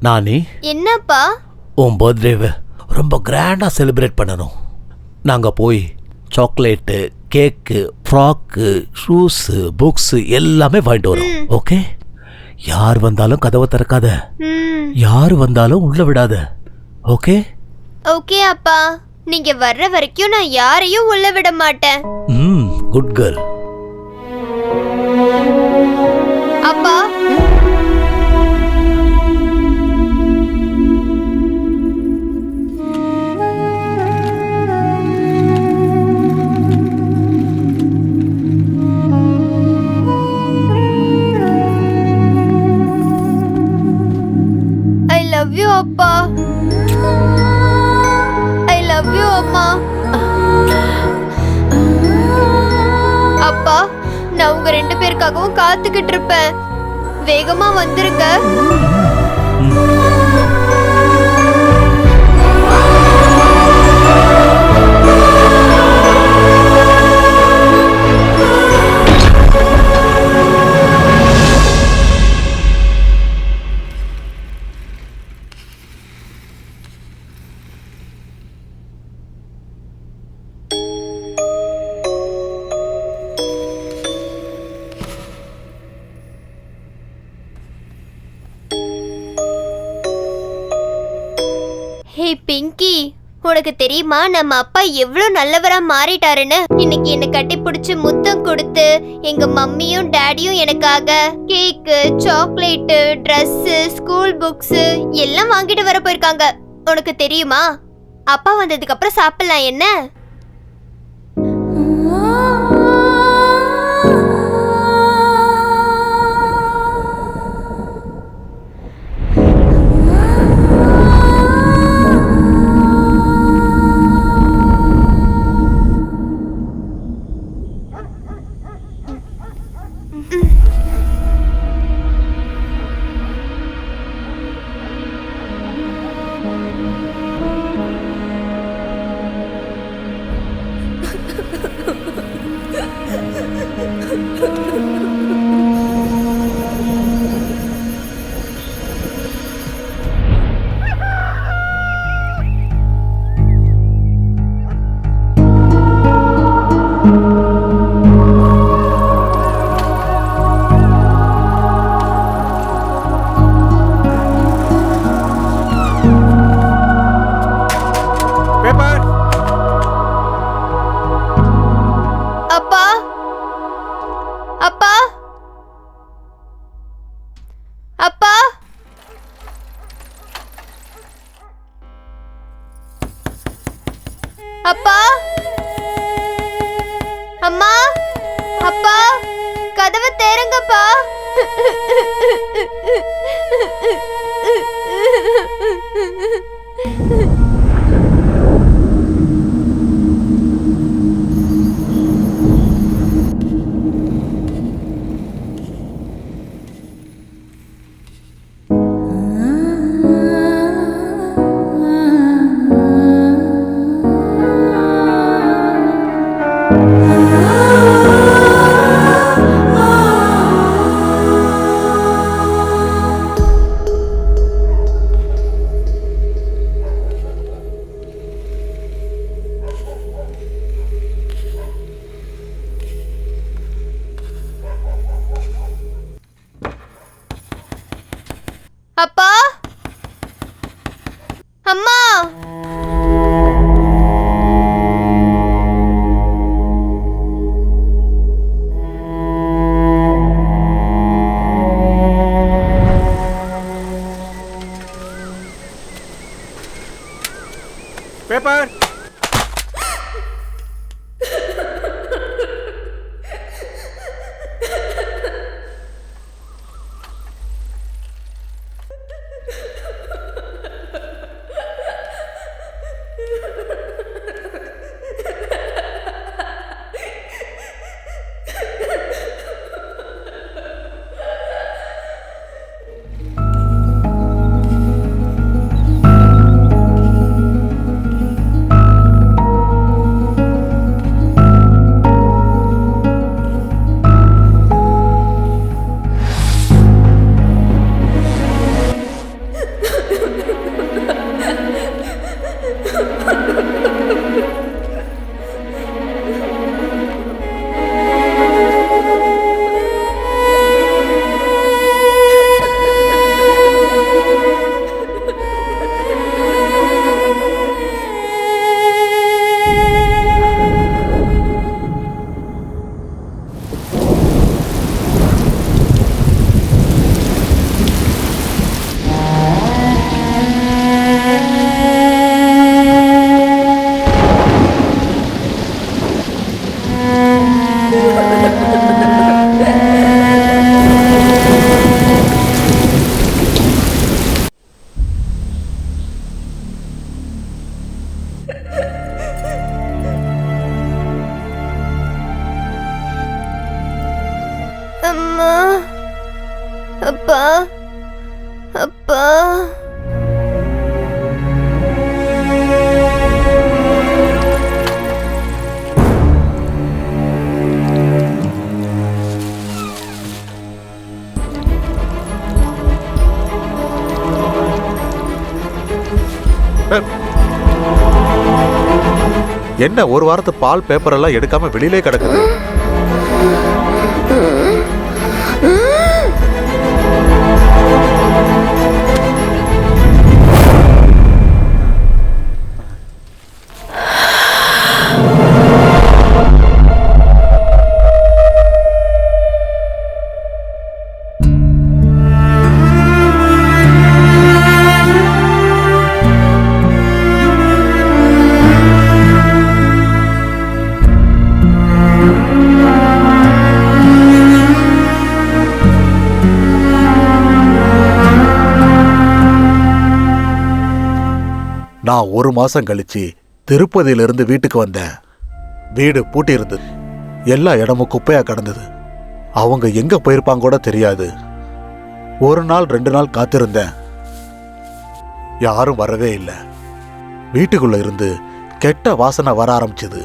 நானி, என்னப்பா? உன் பர்த்டேவை ரொம்ப கிராண்டா செலிப்ரேட் பண்ணணும். நாங்க போய் சாக்லேட்டு, கேக்கு, ஃப்ராக்கு, ஷூஸு, புக்ஸு எல்லாமே வாங்கிட்டு வரோம். ஓகே? யார் வந்தாலும் கதவை திறக்காத, யார் வந்தாலும் உள்ள விடாத. ஓகே? ஓகே அப்பா, நீங்க வர்ற வரைக்கும் நான் யாரையும் உள்ள விட மாட்டேன். Good girl. அப்பா, ஐ லவ் யூ அப்பா. ஐ லவ் யூ அம்மா. அப்பா, நான் உங்க ரெண்டு பேருக்காகவும் காத்துக்கிட்டு இருப்பேன். வேகமா வந்துருங்க. ஏய் பிங்கி, உனக்கு தெரியுமா நம்ம அப்பா எவ்வளவு நல்லவரா மாறிட்டாருன்னு? இன்னைக்கு என்ன கட்டி பிடிச்சு முத்தம் கொடுத்து எங்க மம்மியும் டாடியும் எனக்காக கேக்கு, சாக்லேட்டு, ட்ரெஸ், ஸ்கூல் புக்ஸ் எல்லாம் வாங்கிட்டு வர போயிருக்காங்க. உனக்கு தெரியுமா? அப்பா வந்ததுக்கு அப்புறம் சாப்பிடலாம் என்ன? அப்பா, அப்பா, அப்பா, அப்பா, அம்மா, அப்பா, கதவை திறங்கப்பா. அப்பா, அம்மா, பேப்பர். அம்மா, அப்பா, அப்பா. என்ன ஒரு வாரத்து பால் பேப்பர் எல்லாம் எடுக்காம வெளியிலே கிடக்குது? நான் 1 மாசம் கழிச்சு திருப்பதியிலிருந்து வீட்டுக்கு வந்தேன். வீடு பூட்டி இருந்தது. எல்லா இடமும் குப்பையா கிடந்தது. அவங்க எங்க போயிருப்பாங்க கூட தெரியாது. 1 நாள் 2 நாள் காத்திருந்தேன். யாரும் வரவே இல்லை. வீட்டுக்குள்ள இருந்து கெட்ட வாசனை வர ஆரம்பிச்சது.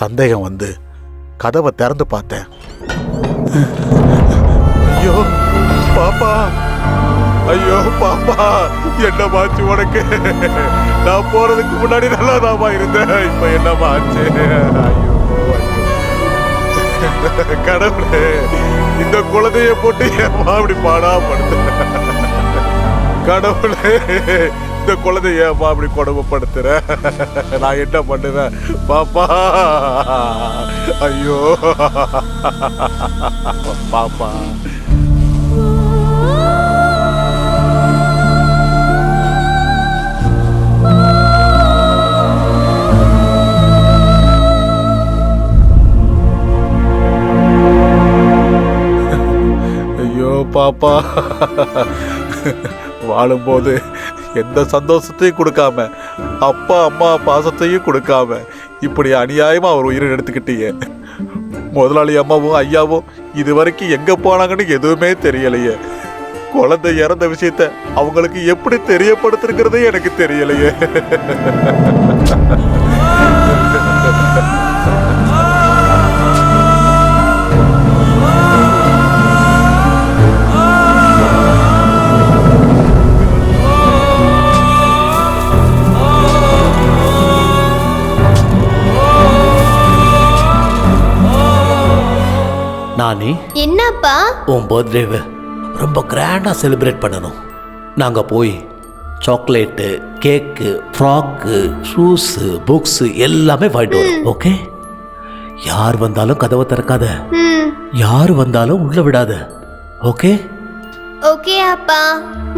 சந்தேகம் வந்து கதவை திறந்து பார்த்தேன். ஐயோ பாப்பா, ஐயோ பாப்பா, என்னமாச்சு உனக்கு? நான் போறதுக்கு முன்னாடி நல்லாதாமா இருந்தேன். இப்ப என்னமாச்சு? ஐயோ கடவுளே, இந்த குழந்தைய போட்டு ஏமா அப்படி பாடா படுத்து? கடவுளே, இந்த குழந்தைய ஏமா அப்படி கொடுமைப்படுத்துற? நான் என்ன பண்ணுவேன் பாப்பா? ஐயோ பாப்பா. பாப்பா, வாழும்போது எந்த சந்தோஷத்தையும் கொடுக்காம, அப்பா அம்மா பாசத்தையும் கொடுக்காம, இப்படி அநியாயமா அவர் உயிரை எடுத்துக்கிட்டீங்க. முதலாளி அம்மாவும் ஐயாவும் இது வரைக்கும் எங்க போனாங்கன்னு எதுவுமே தெரியலையே. குழந்தை இறந்த விஷயத்த அவங்களுக்கு எப்படி தெரியப்படுத்துறதுங்கிறதே எனக்கு தெரியலையே. நானி, என்னப்பா? உன் பர்த்டேவை ரொம்ப கிராண்டா செலிப்ரேட் பண்ணணும். நாங்க போய் சாக்லேட்டு, கேக்கு, ஃப்ராக்கு, ஷூஸு, புக்ஸு எல்லாமே வாங்கிட்டு வரோம். ஓகே? யார் வந்தாலும் கதவை திறக்காத, யார் வந்தாலும் உள்ள விடாத. ஓகே? ஓகே அப்பா.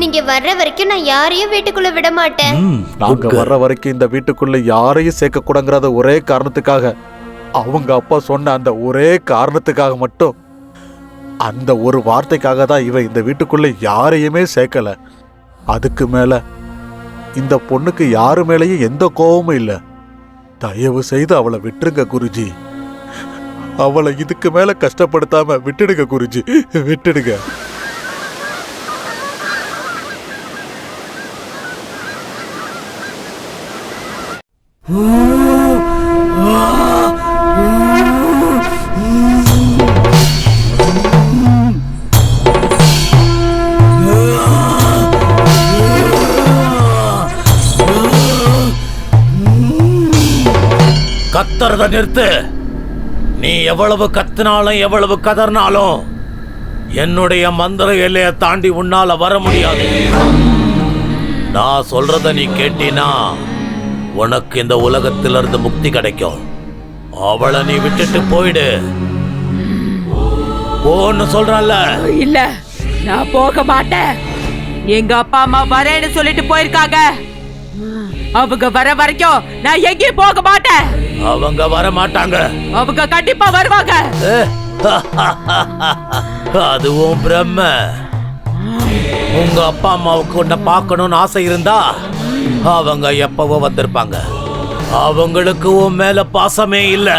நீங்க வர்ற வரைக்கும் நான் யாரையும் வீட்டுக்குள்ள விட மாட்டேன். நாங்க வர்ற வரைக்கும் இந்த வீட்டுக்குள்ள யாரையும் சேர்க்க கூடாங்கிறத ஒரே காரணத்துக்காக, அவங்க அப்பா சொன்ன அந்த ஒரே காரணத்துக்காக மட்டும், அந்த ஒரு வார்த்தைக்காக தான் இவ இந்த வீட்டுக்குள்ள யாரையுமே சேர்க்கல. அதுக்கு மேல இந்த பொண்ணுக்கு யாரு மேலேயும் எந்த கோபமும் இல்லை. தயவு செய்து அவளை விட்டுருங்க குருஜி. அவளை இதுக்கு மேல கஷ்டப்படுத்தாம விட்டுடுங்க குருஜி, விட்டுடுங்க. கத்துறத நிறுத்து. நீ எவ்வளவு கத்தினாலும் எவ்வளவு கதறினாலும் என்னுடைய மந்திர எல்லையை தாண்டி உன்னால வர முடியாது. நான் சொல்றத நீ கேட்டினா உனக்கு இந்த உலகத்திலிருந்து முக்தி கிடைக்கும். அவளை நீ விட்டுட்டு போயிடு. போன்னு சொல்றல்ல? இல்ல, நான் போக மாட்டேன். எங்க அப்பா அம்மா வரேன்னு சொல்லிட்டு போயிருக்காங்க. அவங்க வர வரைக்கும் நான் எங்கேயும் போக மாட்டேன். அவங்க வர மாட்டாங்க. அவங்க கண்டிப்பா வருவாங்க. அதுவும் பிரம்ம. உங்க அப்பா அம்மாவுக்கு உன்னை பார்க்கணும்னு ஆசை இருந்தா அவங்க எப்பவோ வந்திருப்பாங்க. அவங்களுக்கு உன் மேல பாசமே இல்ல.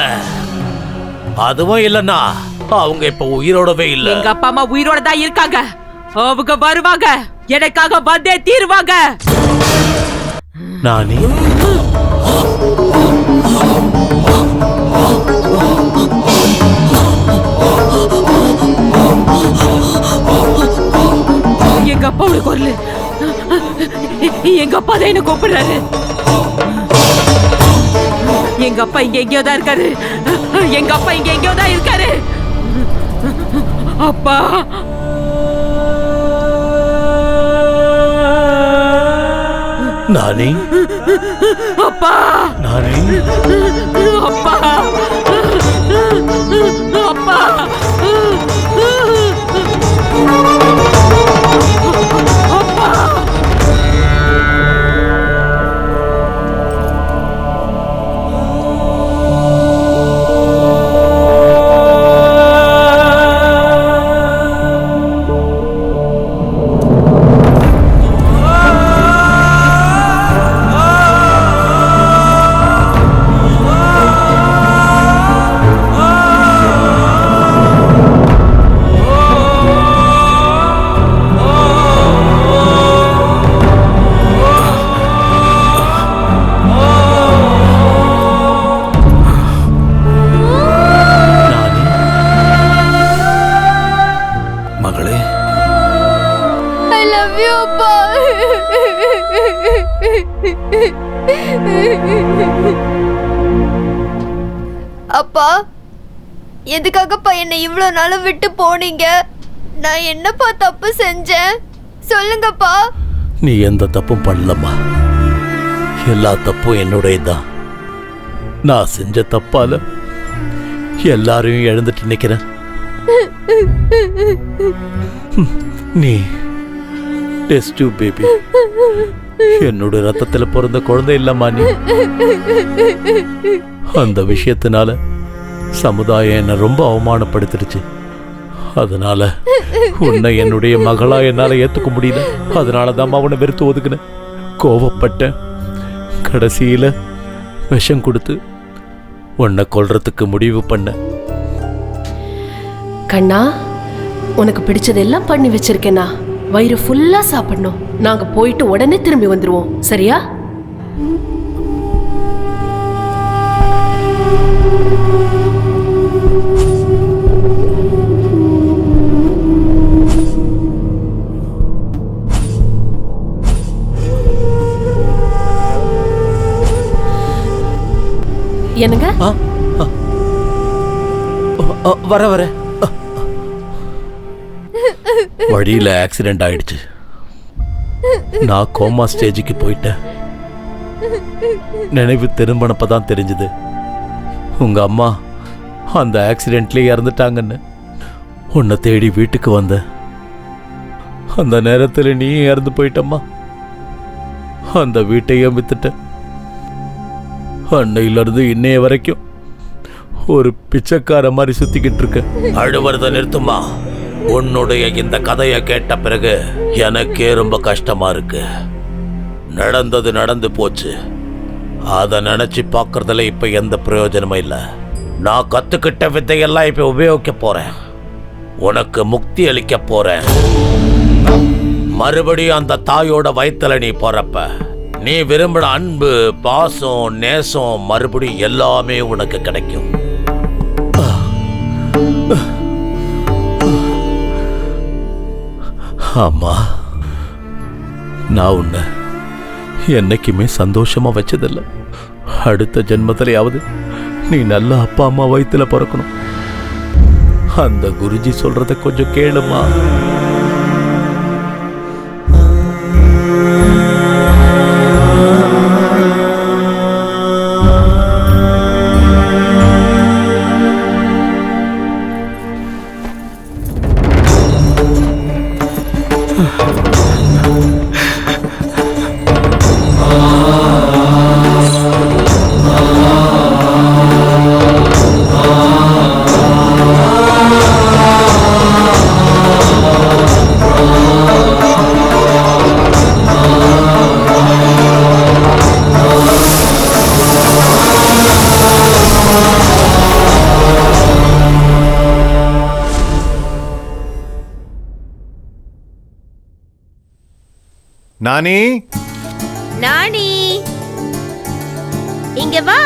அதுவும் இல்லன்னா அவங்க இப்ப உயிரோடவே இல்ல. எங்க அப்பா அம்மா உயிரோட தான் இருக்காங்க. அவங்க வருவாங்க, எனக்காக வந்தே தீருவாங்க. நானி, எங்க அப்பாவோட குரல். எங்க அப்பா தான் என்ன கூப்பிடுறாரு. எங்க அப்பா இங்க எங்கேயோ தான் இருக்காரு. எங்க அப்பா இங்க எங்கேயோ தான் இருக்காரு. அப்பா, நானி, அப்பா, நானி, அப்பா, அப்பா. லவ் யூ அப்பா. அப்பா, எதுக்காகப்பா என்னை இவ்வளவு நாளும் விட்டு போனீங்க? நான் என்னப்பா தப்பு செஞ்சேன் சொல்லுங்கப்பா. நீ எந்த தப்பும் பண்ணலம்மா. எல்லா தப்பும் என்னுடையதான். நான் செஞ்ச தப்பால எல்லாரையும் இழந்துட்டு நிக்கிறேன். நீ டெஸ்ட் டியூப் பேபி, என்னோட ரத்தத்துல பிறந்த குழந்தை இல்லம்மா நீ. அந்த விஷயத்தினால சமுதாயம் என்னை ரொம்ப அவமானப்படுத்திடுச்சு. அதனால உன்னை என்னுடைய மகளா என்னால ஏத்துக்க முடியல. அதனாலதான் அவனை வெறுத்து ஒதுக்குனேன், கோவப்பட்டேன். கடைசியில விஷம் கொடுத்து உன்னை கொல்றதுக்கு முடிவு பண்ண. கண்ணா, உனக்கு பிடிச்சதெல்லாம் பண்ணி வச்சிருக்கேனா. வயிறு ஃபுல்லா சாப்பிடணும். நாங்க போயிட்டு உடனே திரும்பி வந்துருவோம், சரியா? என்னங்க? வர வர வழியில ஆக்சிடென்ட் ஆயிடுச்சு. நான் கோமா ஸ்டேஜுக்கு போயிட்டேன். நினைவு திரும்பினப்பதான் தெரிஞ்சது உங்க அம்மா அந்த ஆக்சிடென்ட்லயே இறந்துட்டாங்கன்னு. உன்னை தேடி வீட்டுக்கு வந்த அந்த நேரத்துல நீ இறந்து போயிட்டம்மா. அந்த வீட்டையும் வித்துட்ட. அன்னையில இருந்து இன்னைய வரைக்கும் ஒரு பிச்சைக்கார மாதிரி சுத்திக்கிட்டு இருக்க. அழுவறத நிறுத்துமா. உன்னுடைய இந்த கதையை கேட்ட பிறகு எனக்கே ரொம்ப கஷ்டமா இருக்கு. நடந்தது நடந்து போச்சு. அதை நினைச்சு பார்க்கறதுல இப்ப எந்த பிரயோஜனமும் இல்லை. நான் கத்துக்கிட்ட வித்தையெல்லாம் இப்ப உபயோகிக்க போறேன். உனக்கு முக்தி அளிக்க போறேன். மறுபடியும் அந்த தாயோட வயித்துல நீ போறப்ப நீ விரும்பின அன்பு, பாசம், நேசம் மறுபடியும் எல்லாமே உனக்கு கிடைக்கும். ஆமா, நான் உன்னை என்னைக்குமே சந்தோஷமா வச்சதில்லை. அடுத்த ஜென்மத்திலேயாவது நீ நல்ல அப்பா அம்மா வயித்துல பிறக்கணும். அந்த குருஜி சொல்றத கொஞ்சம் கேளுமா. நானி, நானி, இங்க வா.